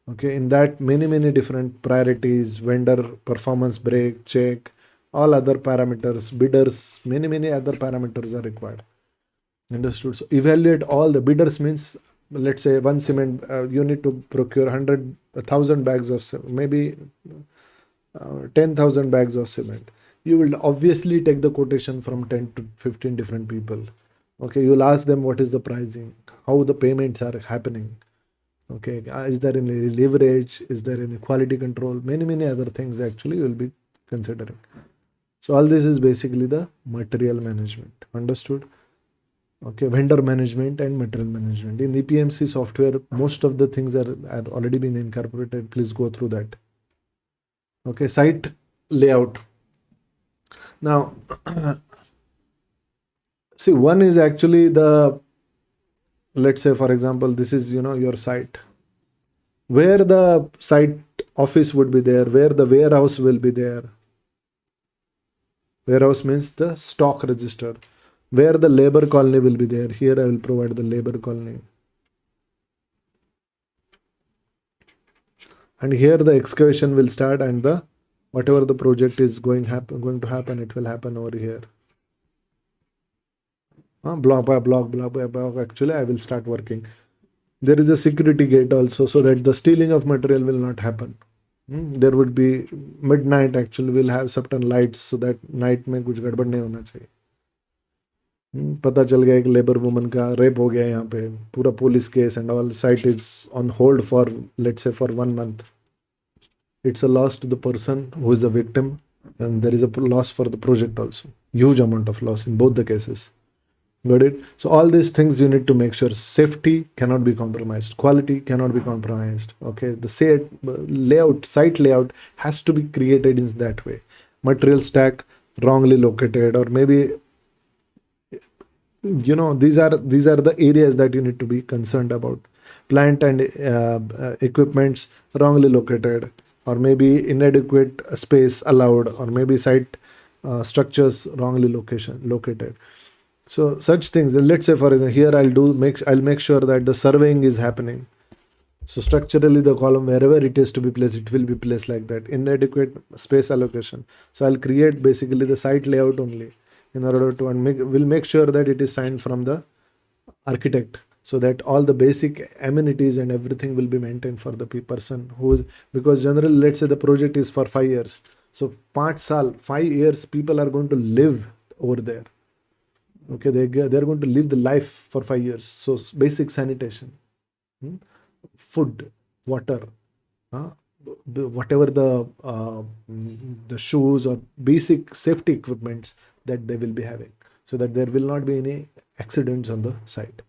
Okay, in that many different priorities, vendor performance break check, all other parameters, bidders, many other parameters are required. Understood? So evaluate all the bidders means, let's say one cement, you need to procure 1,000 bags of maybe 10,000 bags of cement. You will obviously take the quotation from 10 to 15 different people. Okay, you will ask them what is the pricing, how the payments are happening. Okay, is there any leverage, is there any quality control, many other things actually you will be considering. So all this is basically the material management. Understood? Okay, vendor management and material management. In EPMC software, most of the things are already been incorporated. Please go through that. Okay, site layout. Now, see, one is actually the, let's say for example, this is your site, where the site office would be there, where the warehouse will be there. Warehouse means the stock register. Where the labor colony will be there. Here I will provide the labor colony. And here the excavation will start, and the whatever the project is going to happen, it will happen over here. Block by block, actually I will start working. There is a security gate also, so that the stealing of material will not happen. There would be midnight actually, will have certain lights, so that night में कुछ गड़बड़ नहीं होना चाहिए. पता चल गया एक लेबर वुमन का रेप हो गया यहाँ पे, पूरा police case and all, site is on hold for let's say for 1 month. It's a loss to the person who is a victim, and there is a loss for the project also. Huge amount of loss in both the cases. Got it? So all these things you need to make sure. Safety cannot be compromised. Quality cannot be compromised. Okay, the site layout has to be created in that way. Material stack wrongly located, or maybe these are the areas that you need to be concerned about. Plant and equipments wrongly located, or maybe inadequate space allowed, or maybe site structures wrongly located. So such things, let's say for example here I'll make sure that the surveying is happening. So structurally the column, wherever it is to be placed, it will be placed like that. Inadequate space allocation, so I'll create basically the site layout only, in order to will make sure that it is signed from the architect, so that all the basic amenities and everything will be maintained for the person who is, because generally let's say the project is for 5 years, so 5 years people are going to live over there. Okay, they're going to live the life for 5 years. So basic sanitation, food, water, whatever the shoes or basic safety equipments that they will be having, so that there will not be any accidents on the site,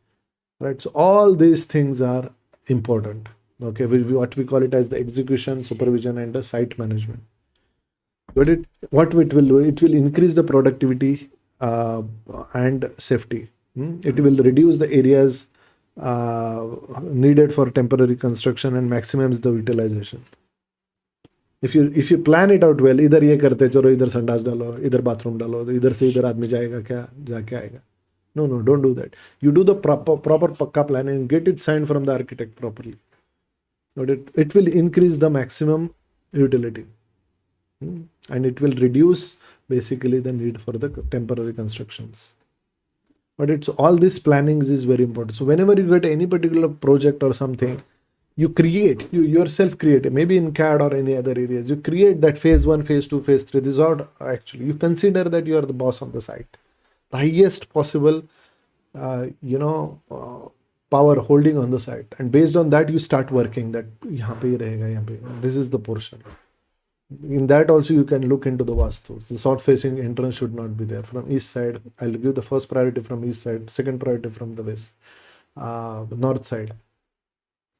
right? So all these things are important. Okay, what we call it as the execution, supervision, and the site management. What it will do, it will increase the productivity and safety. It will reduce the areas needed for temporary construction and maximize the utilization. If you plan it out well, इधर ये करते चलो, इधर संडास डालो, इधर bathroom डालो, इधर से इधर आदमी जाएगा क्या, जाके आएगा. No, don't do that. You do the proper pakka plan and get it signed from the architect properly. It will increase the maximum utility. And it will reduce basically the need for the temporary constructions. But it's all this planning is very important. So whenever you get any particular project or something, you create, you yourself create, maybe in CAD or any other areas, you create that phase 1, phase 2, phase 3. This is all actually, you consider that you are the boss of the site, the highest possible power holding on the site, and based on that you start working that यहाँ पे ही रहेगा, यहाँ पे, this is the portion. In that also you can look into the vastu. The south facing entrance should not be there. From east side, I'll give the first priority from east side, second priority from the west, north side.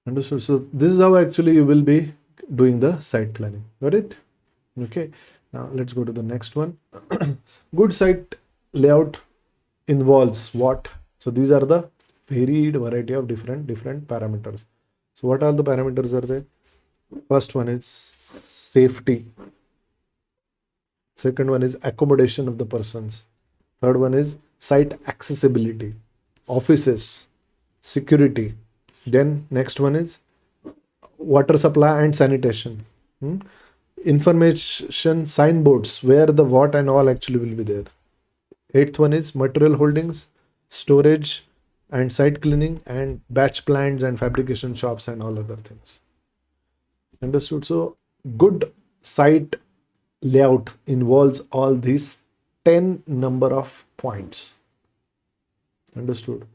Understood? So this is how actually you will be doing the site planning. Got it? Okay. Now let's go to the next one. Good site layout involves what? So these are the varied variety of different parameters. So what are the parameters are there? First one is safety. Second one is accommodation of the persons. Third one is site accessibility, offices, security. Then next one is water supply and sanitation. Information signboards where the what and all actually will be there. Eighth one is material holdings, storage and site cleaning, and batch plants and fabrication shops and all other things. Understood? So good site layout involves all these 10 number of points. Understood?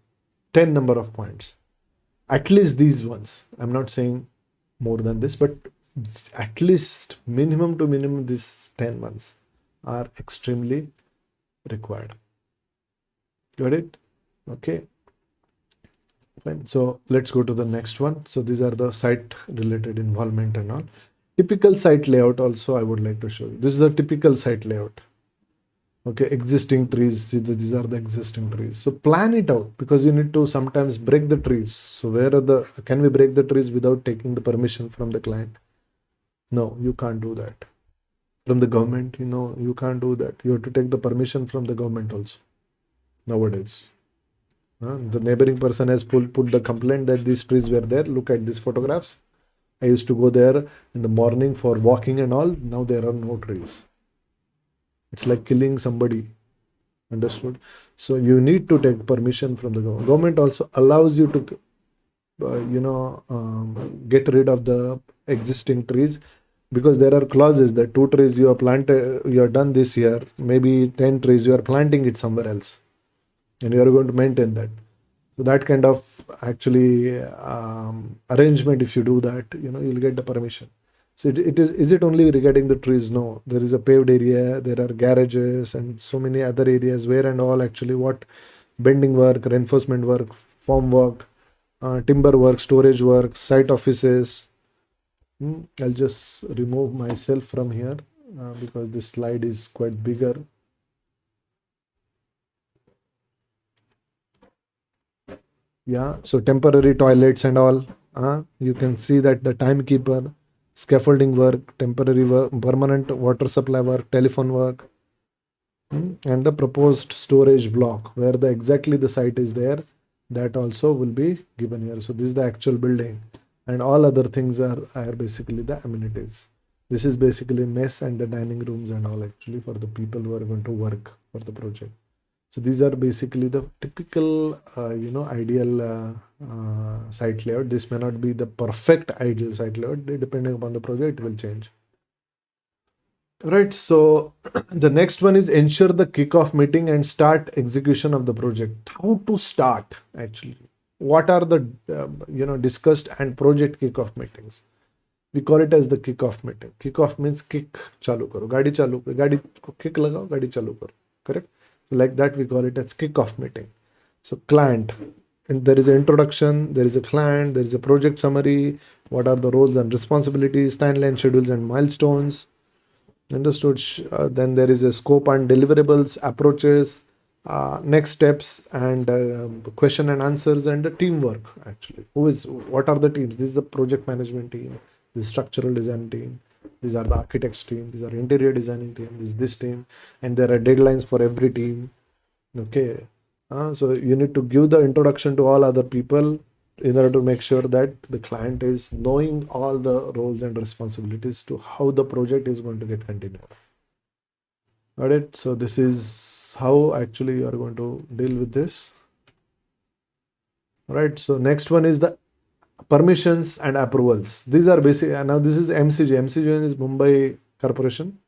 10 number of points. At least these ones. I'm not saying more than this, but at least minimum to minimum these 10 ones are extremely required. Got it? Okay. Fine. So let's go to the next one. So these are the site related involvement and all. Typical site layout also I would like to show you. This is a typical site layout. Okay, existing trees. See, these are the existing trees. So plan it out, because you need to sometimes break the trees. So where are the, can we break the trees without taking the permission from the client? No, you can't do that. From the government, you can't do that. You have to take the permission from the government also nowadays. The neighboring person has put the complaint that these trees were there. Look at these photographs. I used to go there in the morning for walking and all. Now there are no trees. It's like killing somebody. Understood? So you need to take permission from the government. Government also allows you to, get rid of the existing trees, because there are clauses that 2 trees you have planted, you have done this year, maybe 10 trees you are planting it somewhere else, and you are going to maintain that. So that kind of actually arrangement, if you do that, you'll get the permission. So is it only regarding the trees? No, there is a paved area, there are garages and so many other areas where and all actually what bending work, reinforcement work, form work, timber work, storage work, site offices. I'll just remove myself from here because this slide is quite bigger. Yeah, so temporary toilets and all. You can see that the timekeeper, scaffolding work, temporary work, permanent water supply work, telephone work, and the proposed storage block where exactly the site is there, that also will be given here. So this is the actual building, and all other things are basically the amenities. This is basically mess and the dining rooms and all actually for the people who are going to work for the project. So these are basically the typical, ideal site layout. This may not be the perfect ideal site layout. Depending upon the project, it will change. Right. So the next one is ensure the kickoff meeting and start execution of the project. How to start actually? What are the discussed and project kickoff meetings? We call it as the kickoff meeting. Kickoff means kick chalu karo, gadi kick lagao, gadi chalu karo. Correct? So like that we call it as kickoff meeting. So client, and there is an introduction, there is a client, there is a project summary, what are the roles and responsibilities, timeline, schedules and milestones. Understood? Then there is a scope and deliverables, approaches, next steps, and question and answers, and the teamwork actually. What are the teams? This is the project management team, this structural design team, these are the architects team, these are interior designing team, this team, and there are deadlines for every team. Okay. So you need to give the introduction to all other people, in order to make sure that the client is knowing all the roles and responsibilities to how the project is going to get continued. Got it? So this is how actually you are going to deal with this. Right. So next one is the permissions and approvals. These are basic. Now this is MCG. MCG is Mumbai Corporation,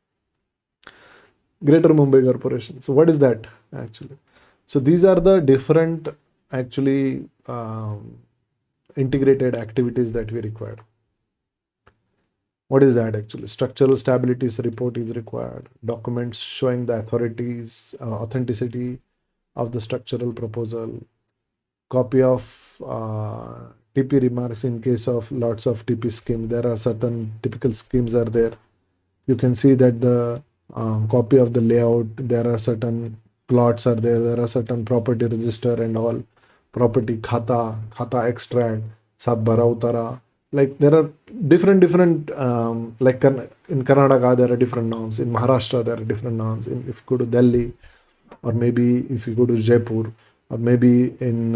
Greater Mumbai Corporation. So what is that actually? So these are the different actually integrated activities that we require. What is that actually? Structural stabilities report is required. Documents showing the authorities authenticity of the structural proposal. Copy of TP remarks in case of lots of TP scheme. There are certain typical schemes are there. You can see that the copy of the layout, there are certain plots are there. There are certain property register and all. Property khata extract, satbara utara. Like there are different like in Karnataka there are different norms. In Maharashtra there are different norms. If you go to Delhi, or maybe if you go to Jaipur, or maybe in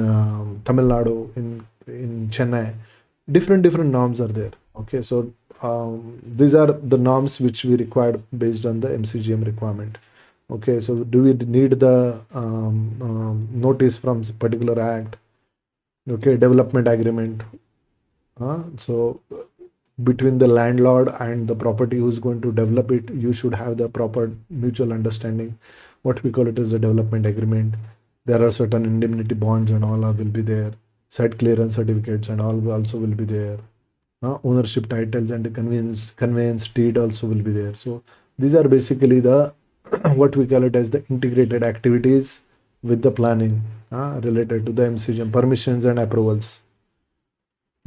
Tamil Nadu, in Chennai, different norms are there. Okay, so these are the norms which we required based on the MCGM requirement. Okay, so do we need the notice from particular act? Okay, development agreement. So between the landlord and the property who's going to develop it, you should have the proper mutual understanding. What we call it as the development agreement. There are certain indemnity bonds and all will be there. Site clearance certificates and all also will be there. Ownership titles and conveyance deed also will be there. So these are basically the what we call it as the integrated activities with the planning related to the MCGM permissions and approvals.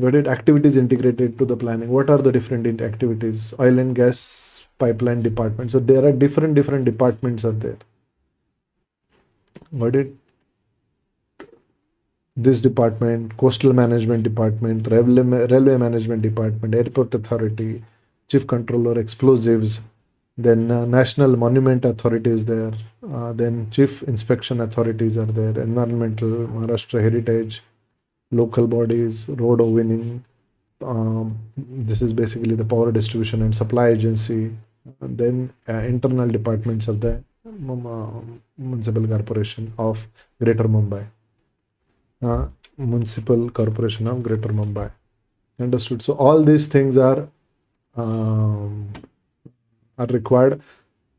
Got it? Activities integrated to the planning. What are the different activities? Oil and gas pipeline department. So there are different departments are there. Got it? This department, coastal management department, railway management department, airport authority, chief controller explosives, then national monument authority is there, then chief inspection authorities are there, environmental, Maharashtra heritage, local bodies, road winning. This is basically the power distribution and supply agency. And then internal departments of the municipal corporation of Greater Mumbai. Municipal Corporation of Greater Mumbai. Understood? So all these things are required.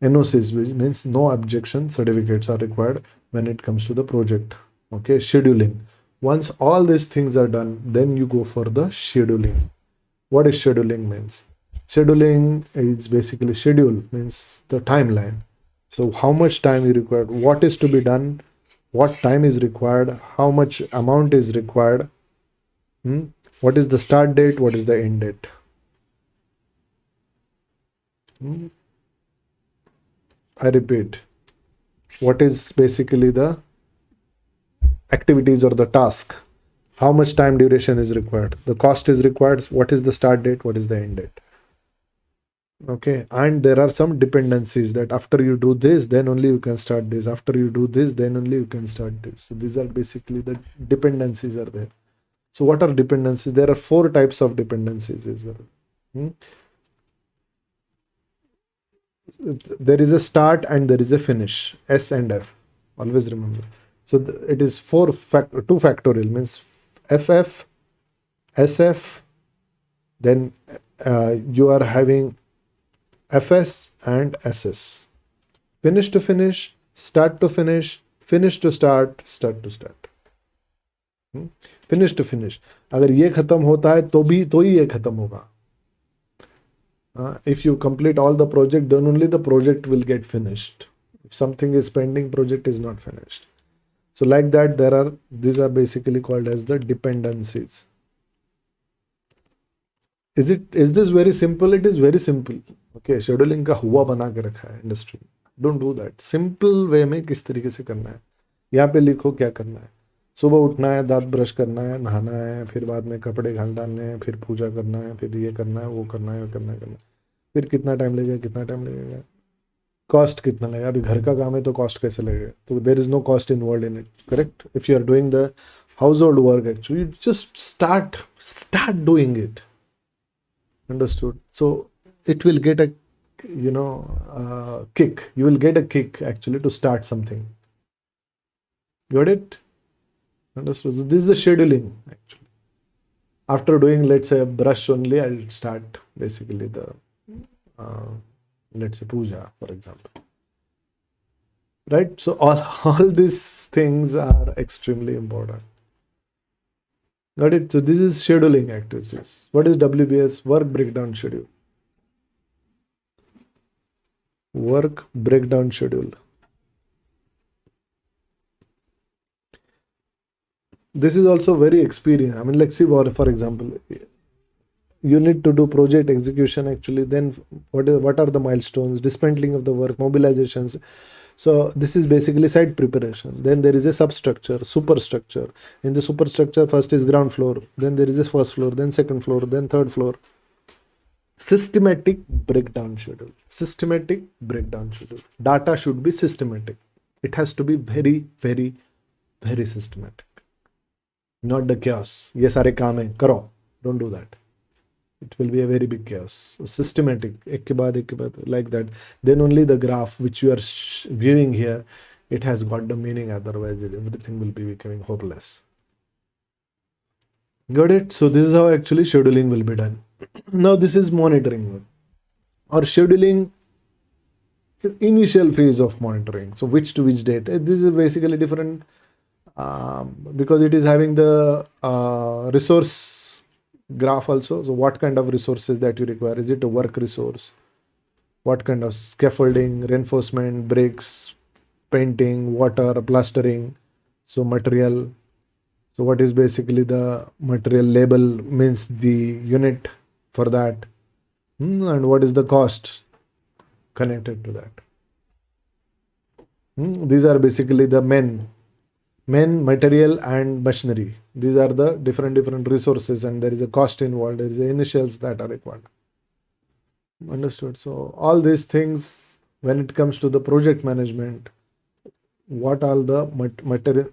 NOCs, which means no objection certificates, are required when it comes to the project. Okay, scheduling. Once all these things are done, then you go for the scheduling. What is scheduling means? Scheduling is basically schedule, means the timeline. So how much time you require, what is to be done, what time is required, how much amount is required, what is the start date, what is the end date. I repeat, what is basically the activities or the task, how much time duration is required, the cost is required, what is the start date, what is the end date. Okay, and there are some dependencies that after you do this, then only you can start this. After you do this, then only you can start this. So these are basically the dependencies are there. So what are dependencies? There are 4 types of dependencies. Is there? There is a start and there is a finish. S and F. Always remember. So it is 2 factorial, means FF, SF. Then you are having FS and SS. Finish to finish, start to finish, finish to start, start to start. Finish to finish. अगर ये खत्म होता है तो ही ये खत्म होगा. If you complete all the project, then only the project will get finished. If something is pending, project is not finished. So like that, these are basically called as the dependencies. Is this very simple? It is very simple. Okay, scheduling का हुआ बना के रखा है industry. Don't do that. Simple way में किस तरीके से करना है. यहाँ पे लिखो क्या करना है. सुबह उठना है, दांत ब्रश करना है, नहाना है, फिर बाद में कपड़े घाल डालने हैं, फिर पूजा करना है, फिर ये करना है, वो करना है, फिर कितना टाइम लगेगा. कॉस्ट कितना लगेगा, अभी घर का काम है तो कॉस्ट कैसे लगेगा, तो there is no cost involve in it, correct. If you are doing the household work actually just start doing it. Understood. So it will get a, kick. You will get a kick actually to start something. Got it? Understood. So this is the scheduling actually. After doing, let's say, a brush only, I'll start basically the, let's say, puja, for example. Right? So all these things are extremely important. Got it? So this is scheduling activities. What is WBS? Work breakdown schedule. Work breakdown schedule. This is also very experienced. I mean, like, see, for example, you need to do project execution actually. Then what are the milestones, dismantling of the work, mobilizations. So this is basically site preparation. Then there is a substructure, superstructure. In the superstructure, first is ground floor, then there is a first floor, then second floor, then third floor. Systematic breakdown schedule. Systematic breakdown schedule. Data should be systematic. It has to be very, very, very systematic. Not the chaos. ये सारे काम है, करो. Don't do that. It will be a very big chaos. So systematic, एक के बाद like that. Then only the graph which you are viewing here, it has got the meaning. Otherwise, everything will be becoming hopeless. Got it? So this is how actually scheduling will be done. Now this is monitoring or scheduling. Initial phase of monitoring. So which to which date? This is basically different because it is having the resource graph also. So what kind of resources that you require? Is it a work resource? What kind of scaffolding, reinforcement, bricks, painting, water, plastering? So material. So what is basically the material label means the unit for that, and what is the cost connected to that. These are basically the men, material and machinery. These are the different resources, and there is a cost involved. There is a initials that are required. Understood? So all these things, when it comes to the project management, what are the material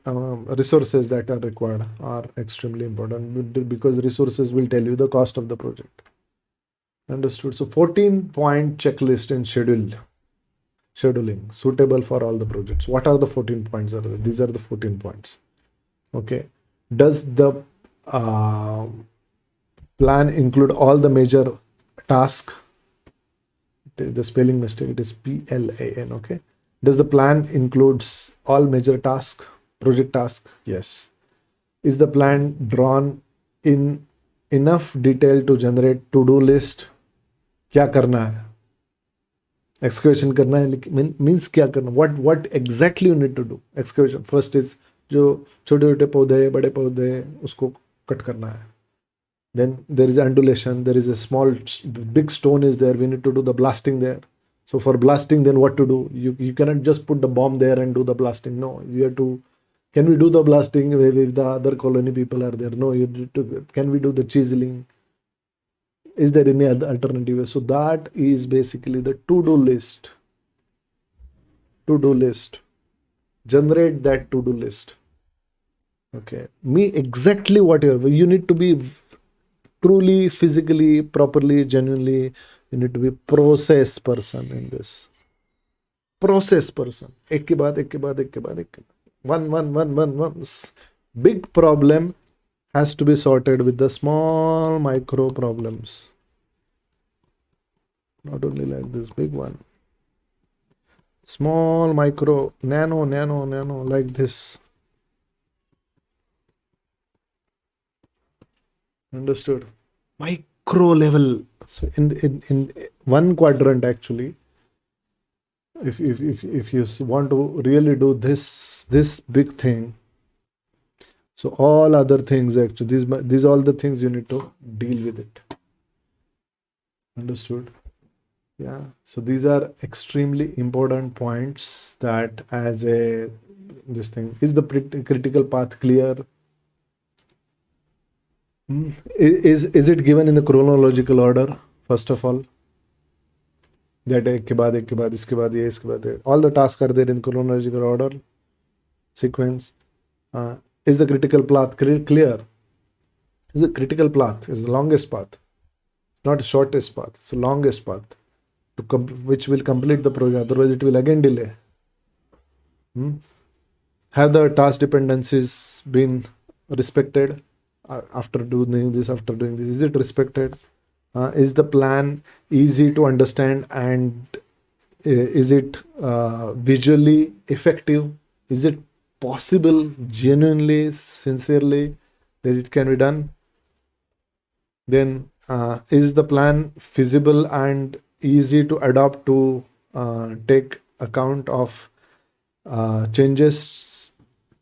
resources that are required are extremely important, because resources will tell you the cost of the project. Understood? So 14-point checklist in scheduling suitable for all the projects. What are the 14 points? These are the 14 points. Okay. Does the plan include all the major tasks? The spelling mistake, it is PLAN. Okay. Does the plan includes all major tasks, project tasks? Yes. Is the plan drawn in enough detail to generate to-do list? क्या करना है? Excavation करना है, means क्या करना? What exactly you need to do? Excavation first is जो छोटे-छोटे पौधे, बड़े पौधे, उसको कट करना है. Then there is undulation. There is a small, big stone is there. We need to do the blasting there. So for blasting, then what to do? You cannot just put the bomb there and do the blasting. No, you have to. Can we do the blasting if the other colony people are there? No, you need to. Can we do the chiseling? Is there any other alternative way? So that is basically the to-do list. To-do list. Generate that to-do list. Okay. Me exactly whatever. You need to be truly, physically, properly, genuinely, you need to be process person in this. Process person. एक के बाद एक के बाद एक के बाद एक के बाद. One. Big problem has to be sorted with the small micro problems. Not only like this big one. Small micro, nano, like this. Understood? Micro level. So in one quadrant actually, if you want to really do this big thing, so all other things actually, these all the things you need to deal with it. Understood? Yeah. So these are extremely important points that as a this thing. Is the critical path clear? Is it given in the chronological order? First of all, that एक के बाद एक के बाद इसके बाद ये इसके बाद ये. All the tasks are there in chronological order sequence. Is the critical path clear? Is the critical path is the longest path, not the shortest path. It's the longest path which will complete the project. Otherwise, it will again delay. Have the task dependencies been respected after doing this? After doing this, is it respected? Is the plan easy to understand, and is it visually effective? Is it possible, genuinely, sincerely, that it can be done? Then is the plan feasible and easy to adopt to take account of changes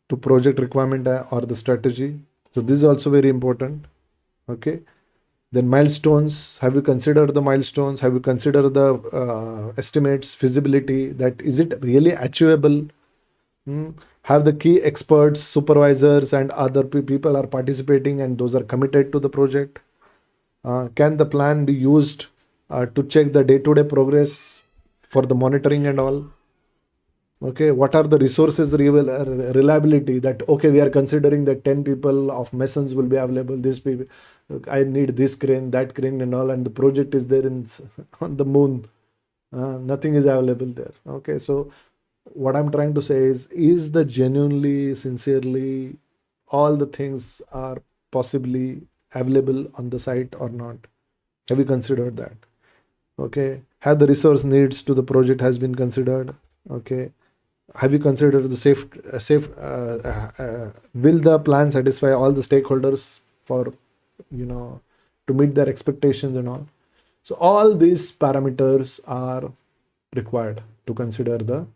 to project requirement or the strategy? So this is also very important. Okay. Then milestones. Have you considered the milestones? Have you considered the estimates, feasibility? That is it really achievable? Have the key experts, supervisors, and other people are participating, and those are committed to the project? Can the plan be used to check the day-to-day progress for the monitoring and all? Okay, what are the resources reliability, that okay, we are considering that 10 people of masons will be available, this people, I need this crane, that crane and all, and the project is there on the moon. Nothing is available there. Okay, so what I'm trying to say is the genuinely, sincerely, all the things are possibly available on the site or not? Have you considered that? Okay, have the resource needs to the project has been considered? Okay, have you considered the will the plan satisfy all the stakeholders for, to meet their expectations and all? So all these parameters are required to consider the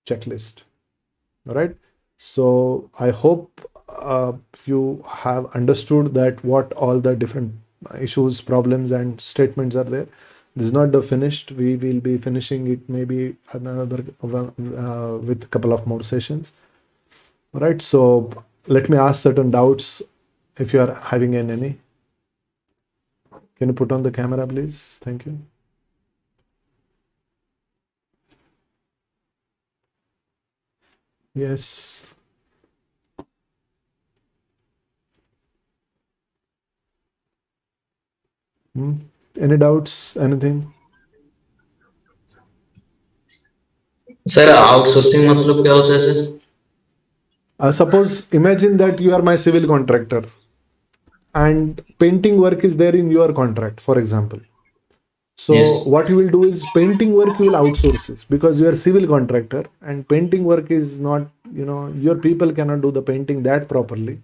checklist. All right. So I hope you have understood that what all the different issues, problems, and statements are there. This is not the finished. We will be finishing it maybe another with a couple of more sessions. All right. So let me ask certain doubts if you are having any. Can you put on the camera, please? Thank you. Yes. Any doubts? Anything? Sir outsourcing मतलब क्या होता है sir? Suppose imagine that you are my civil contractor and painting work is there in your contract, for example. So Yes. what you will do is painting work you will outsource it, because you are civil contractor and painting work is not, your people cannot do the painting that properly.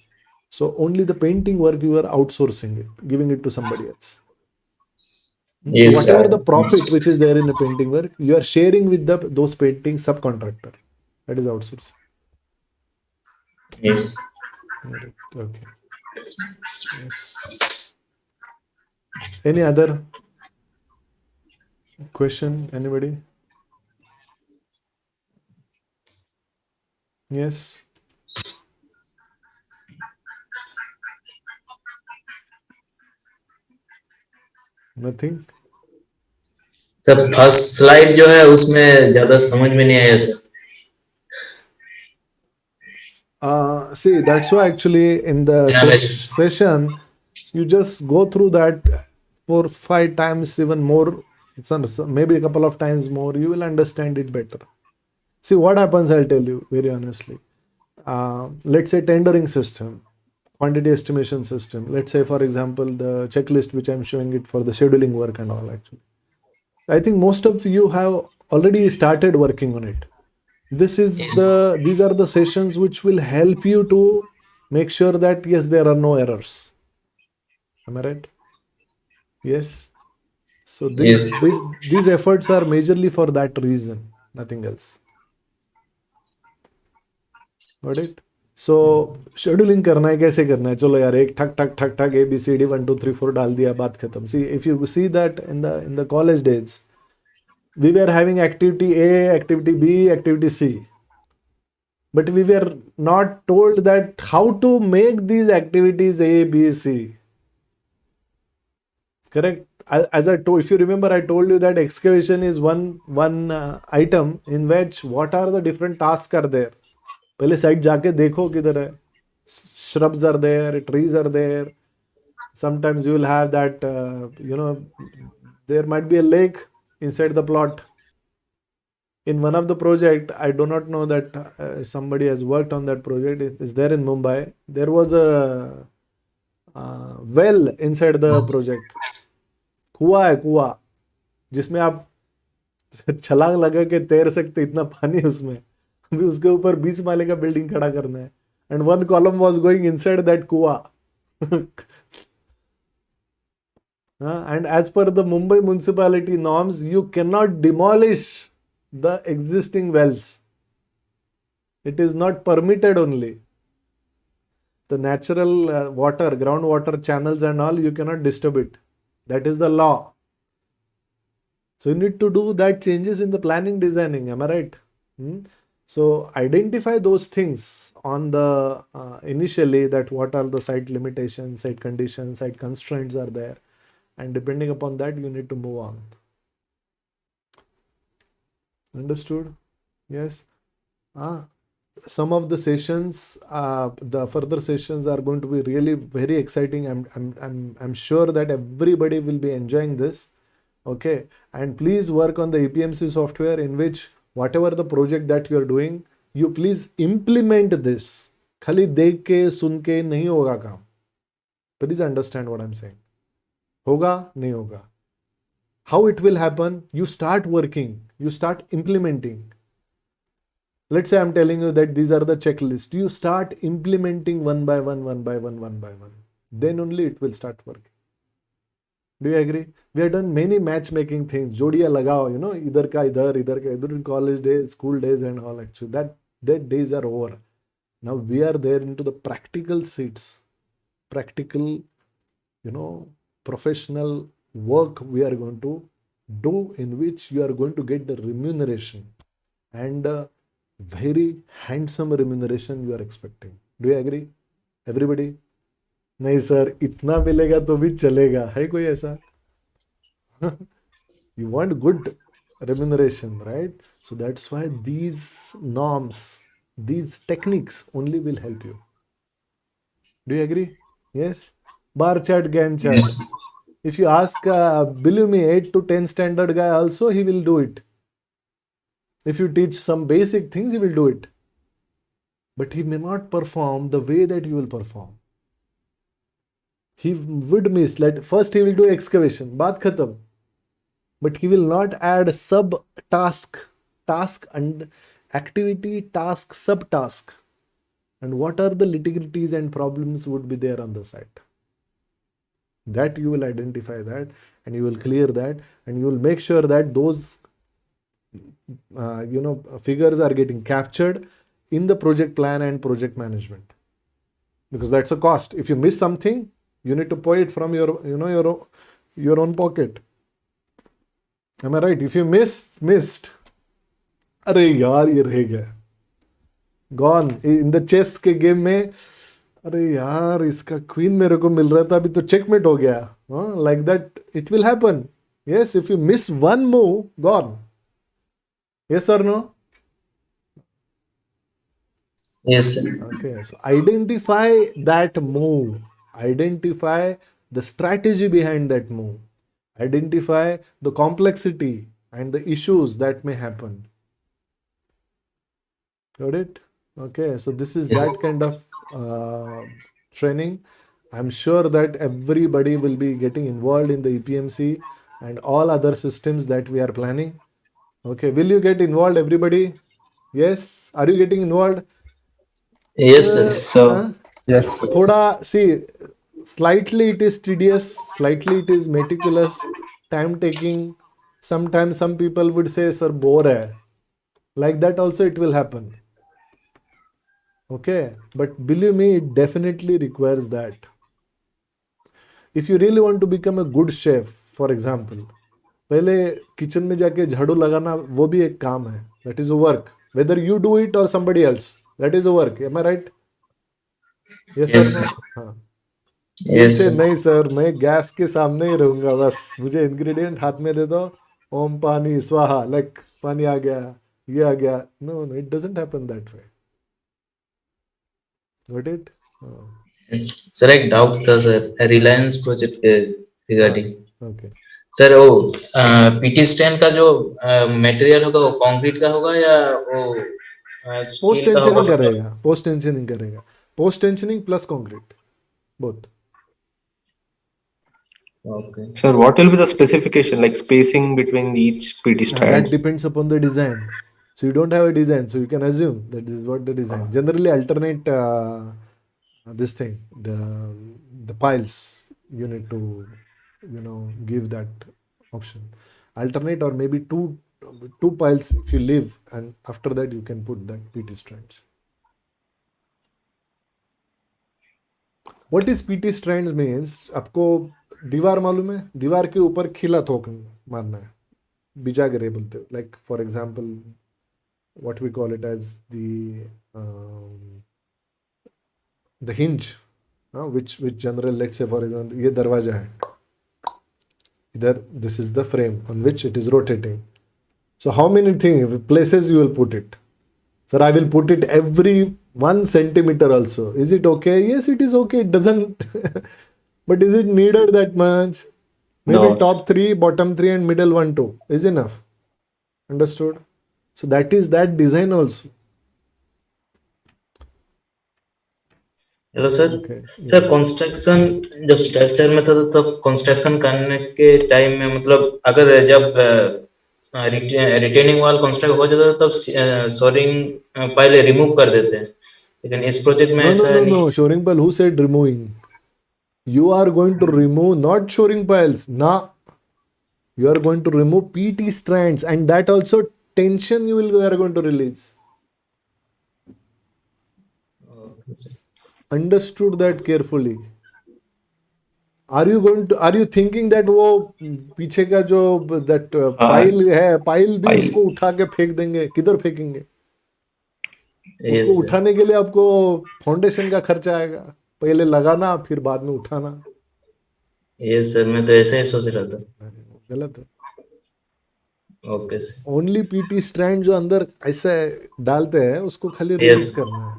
So only the painting work you are outsourcing it, giving it to somebody else. So Yes, whatever sir. the profit which is there in the painting work, you are sharing with those painting subcontractor. That is outsourcing. Yes. Okay. Yes. Any other question? Anybody? Yes. Nothing. Sir first slide जो है उसमें ज्यादा समझ में नहीं आया sir. See, that's why actually in the session, you just go through that 4-5 times, even more, maybe a couple of times more, you will understand it better. See, what happens, I'll tell you very honestly. Let's say tendering system, quantity estimation system. Let's say, for example, the checklist which I'm showing it for the scheduling work and all, actually. I think most of you have already started working on it. These are the sessions which will help you to make sure that yes, there are no errors. Am I right? Yes. So these efforts are majorly for that reason, nothing else. Got it? So scheduling करना है, कैसे करना है? चलो यार, एक ठक ठक ठक ठक ABCD 1 2 3 4 डाल दिया, बात खत्म. See, if you see that in the college days, we were having activity A, activity B, activity C. But we were not told that how to make these activities A, B, C. Correct? as I told, if you remember, I told you that excavation is one item in which what are the different tasks are there. पहले side जाके देखो किधर है. Shrubs are there, trees are there. Sometimes you will have that, there might be a lake inside the plot. In one of the project, I do not know that somebody has worked on that project. It is there in Mumbai. There was a well inside the project. कुआं है, कुआं जिसमें आप छलांग लगा के तैर सकते, इतना पानी उसमें. अभी उसके ऊपर 20 माले का बिल्डिंग खड़ा करना है. And one column was going inside that कुआं. And as per the Mumbai municipality norms, you cannot demolish the existing wells. It is not permitted only. The natural water, groundwater channels and all, you cannot disturb it. That is the law. So you need to do that changes in the planning designing. Am I right? So identify those things on the initially, that what are the site limitations, site conditions, site constraints are there. And depending upon that, you need to move on. Understood? Yes. Some of the sessions, the further sessions are going to be really very exciting. I'm sure that everybody will be enjoying this. Okay. And please work on the EPMC software, in which whatever the project that you are doing, you please implement this. खाली देख के सुन के नहीं होगा काम. Please understand what I'm saying. होगा नहीं होगा. How it will happen? You start working, you start implementing. Let's say I'm telling you that these are the checklist. You start implementing one by one. Then only it will start working. Do you agree? We have done many matchmaking things. जोड़ियाँ लगाओ, इधर का इधर in college days, school days and all. Actually, that days are over. Now we are there into the practical seats, practical, professional work we are going to do, in which you are going to get the remuneration, and very handsome remuneration you are expecting. Do you agree? Everybody? नहीं sir, इतना मिलेगा तो भी चलेगा. है कोई ऐसा? You want good remuneration, right? So that's why these norms, these techniques only will help you. Do you agree? Yes? Bar chart, Gantt chart. Yes. If you ask, believe me, 8 to 10 standard guy also, he will do it. If you teach some basic things, he will do it. But he may not perform the way that you will perform. He would miss. First he will do excavation. Baat khatam. But he will not add sub-task, task and activity, task, sub-task. And what are the nitty-gritties and problems would be there on the site. That you will identify that, and you will clear that, and you will make sure that those figures are getting captured in the project plan and project management, because that's a cost. If you miss something, you need to pay it from your own pocket. Am I right? If you missed, अरे यार ये रह गया, gone. In the chess के game में, अरे यार इसका क्वीन मेरे को मिल रहा था, अभी तो चेकमेट हो गया. Like that it will happen. Yes, if you miss one move, gone. Yes or no? Yes, sir. Okay, so identify that move. Identify the strategy behind that move. Identify the complexity and the issues that may happen. Got it? Okay, so this is Yes. that kind of training. I'm sure that everybody will be getting involved in the EPMC and all other systems that we are planning. Okay, will you get involved, everybody? Yes? Are you getting involved? Yes, sir. So, yes. थोड़ा, see, slightly it is tedious, slightly it is meticulous, time taking. Sometimes some people would say, sir, bore hai. Like that also it will happen. Okay, but believe me, it definitely requires that. If you really want to become a good chef, for example, पहले kitchen में जाके झाड़ू लगाना वो भी एक काम है. That is a work. Whether you do it or somebody else, that is a work. Am I right? Yes, Yes, sir. sir. हाँ. यू यस से सर। नहीं सर, मैं गैस के सामने ही रहूंगा, बस मुझे इंग्रेडिएंट हाथ में दे दो, ओम पानी स्वाहा, लाइक पानी आ गया, ये आ गया। No no, it doesn't happen that way. Got it? Sir एक डाउट था सर रिलायंस प्रोजेक्ट के हाँ, रिगार्डिंग। ओके। सर वो पीटी स्टैंड का जो मटेरियल होगा वो कंक्रीट का होगा या वो पोस्ट स्टील का होगा टेंशनिंग सर? करेगा, पोस्ट टेंशनिंग करेगा, post tensioning plus concrete, both. Okay. Sir, what will be the specification, like spacing between each PT That strands? depends upon the design. So you don't have a design, so you can assume that this is what the design. Generally, alternate this thing, the piles. You need to, give that option. Alternate or maybe two piles if you leave, and after that you can put that PT strands. What is PT strands means? आपको दीवार मालूम है? दीवार के ऊपर खिला थोक मारना है, बिजागरे बोलते हो. Like for example, what we call it as the hinge, which general, let's say for example, ये दरवाजा है, इधर this is the frame on which it is rotating. So how many places you will put it? Sir, I will put it every 1 centimeter also. Is it okay? Yes, it is okay. It doesn't. But is it needed that much? Maybe No. top 3, bottom 3, and middle 1, 2 is enough. Understood? So that is that design also. Hello sir. Okay. Sir construction जब structure में था तो तब construction करने के time में मतलब अगर जब रिटेनिंग वॉल कंस्ट्रक्ट हो जाता था तब शोरिंग पहले रिमूव कर देते हैं, लेकिन इस प्रोजेक्ट में No, no, ऐसा no, नहीं। no. Shoring pile. Who said removing? You are going to remove not shoring piles. Nah. You are going to remove PT strands, and that also tension you are going to release. Okay sir. Understood that carefully. Are you thinking that वो पीछे का जो that pile है, pile भी Pile. उसको उठा के फेंक देंगे? किधर फेंकेंगे? यस उसको सर। उठाने के लिए आपको फाउंडेशन का खर्चा आएगा, पहले लगाना फिर बाद में उठाना. यस सर, मैं तो ऐसे ही सोच रहा था। गलत है. Okay sir. Only PT strand जो अंदर ऐसे डालते हैं उसको खाली यस। रिलीज करना है,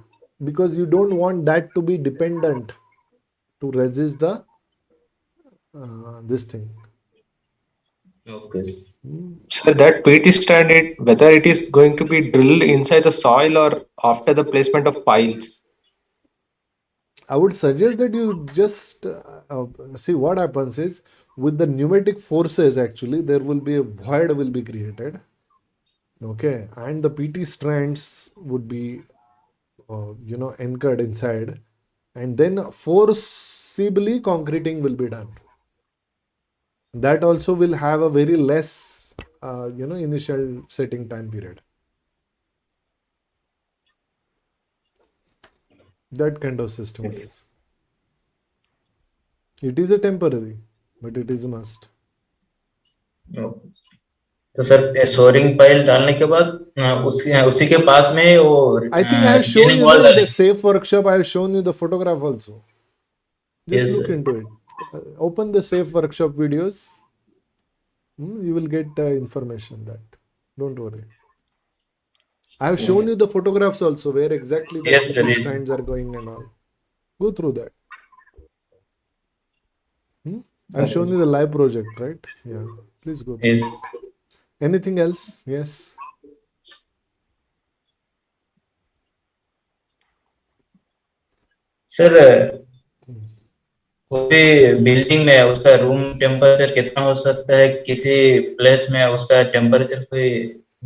because you don't want that to be dependent to resist the this thing. Okay sir. Sir, that PT strand, whether it is going to be drilled inside the soil or after the placement of piles. I would suggest that you just see what happens is with the pneumatic forces, actually there will be a void will be created, okay, and the PT strands would be anchored inside, and then forcibly concreting will be done. That also will have a very less initial setting time period. That kind of system it is. It is a temporary, but it is a must. Okay. तो sir shoring pile डालने के बाद उसी के पास में वो I think I have shown retaining you wall in the डालेंगे। safe workshop. I have shown you the photograph also. Just yes look sir. into it. Open the safe workshop videos. You will get information that. Don't worry. I have shown you the photographs also where exactly the yes sir. PT yes. strands are going and all. Go through that. I have shown you the live project, right? Yeah. Please go through yes. that. Anything else? Yes. Sir कोई building में उसका room temperature कितना हो सकता है, किसी place में उसका टेम्परेचर कोई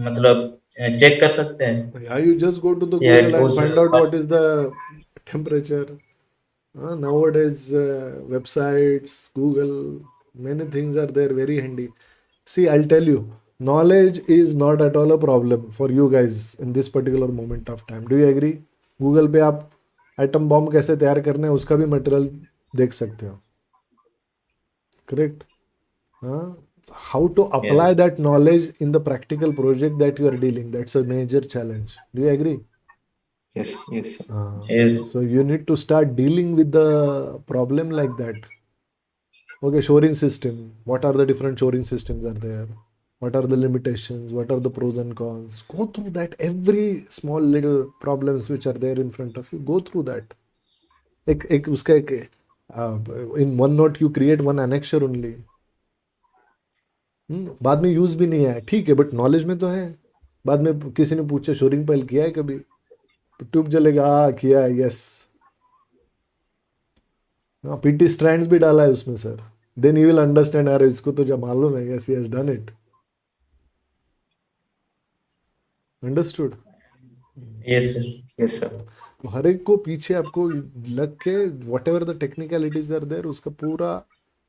मतलब चेक कर सकते हैं Yeah, you just go to the या Google and उस find out what is the temperature. Nowadays, websites, Google, many things are there, very handy. See, I'll tell you, knowledge is not at all a problem for you guys in this particular moment of time. Do you agree? Google पे आप atom bomb कैसे तैयार करना है उसका भी material देख सकते हो. Correct? How to apply that knowledge in the practical project that you are dealing, that's a major challenge. Do you agree? Yes, yes, sir. Yes. So you need to start dealing with the problem like that. Okay, shoring system. What are the different shoring systems are there? What are the limitations? What are the pros and cons? Go through that. Every small little problems which are there in front of you, go through that. एक उसका एक in one note you create one annexure only. बाद में use भी नहीं आया, ठीक है, बट नॉलेज में तो है. बाद में किसी ने पूछा शोरिंग पहल किया है कभी, तो ट्यूब जलेगा, हाँ किया है, यस. पीटी स्ट्रैंड्स भी डाला है उसमें sir. Then he will understand, अरे इसको तो जब मालूम है, yes he has done it. Understood. Yes, sir. Yes, sir. तो हर एक को पीछे आपको लग के whatever the technicalities are there उसका पूरा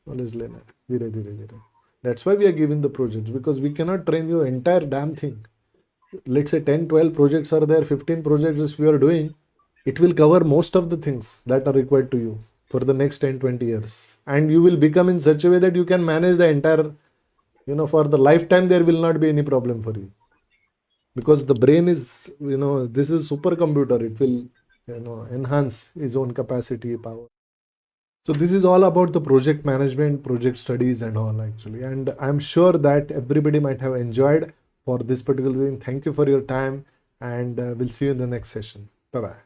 नॉलेज लेना है धीरे धीरे धीरे. That's why we are giving the projects, because we can not train you entire damn thing. Let's say 10-12 projects are there, 15 projects if we are doing, it will cover most of the things that are required to you for the next 10-20 years, and you will become in such a way that you can manage the entire, for the lifetime. There will not be any problem for you, because the brain is, this is supercomputer. It will enhance its own capacity, power. So this is all about the project management, project studies and all actually, and I'm sure that everybody might have enjoyed for this particular thing. Thank you for your time, and we'll see you in the next session. Bye bye.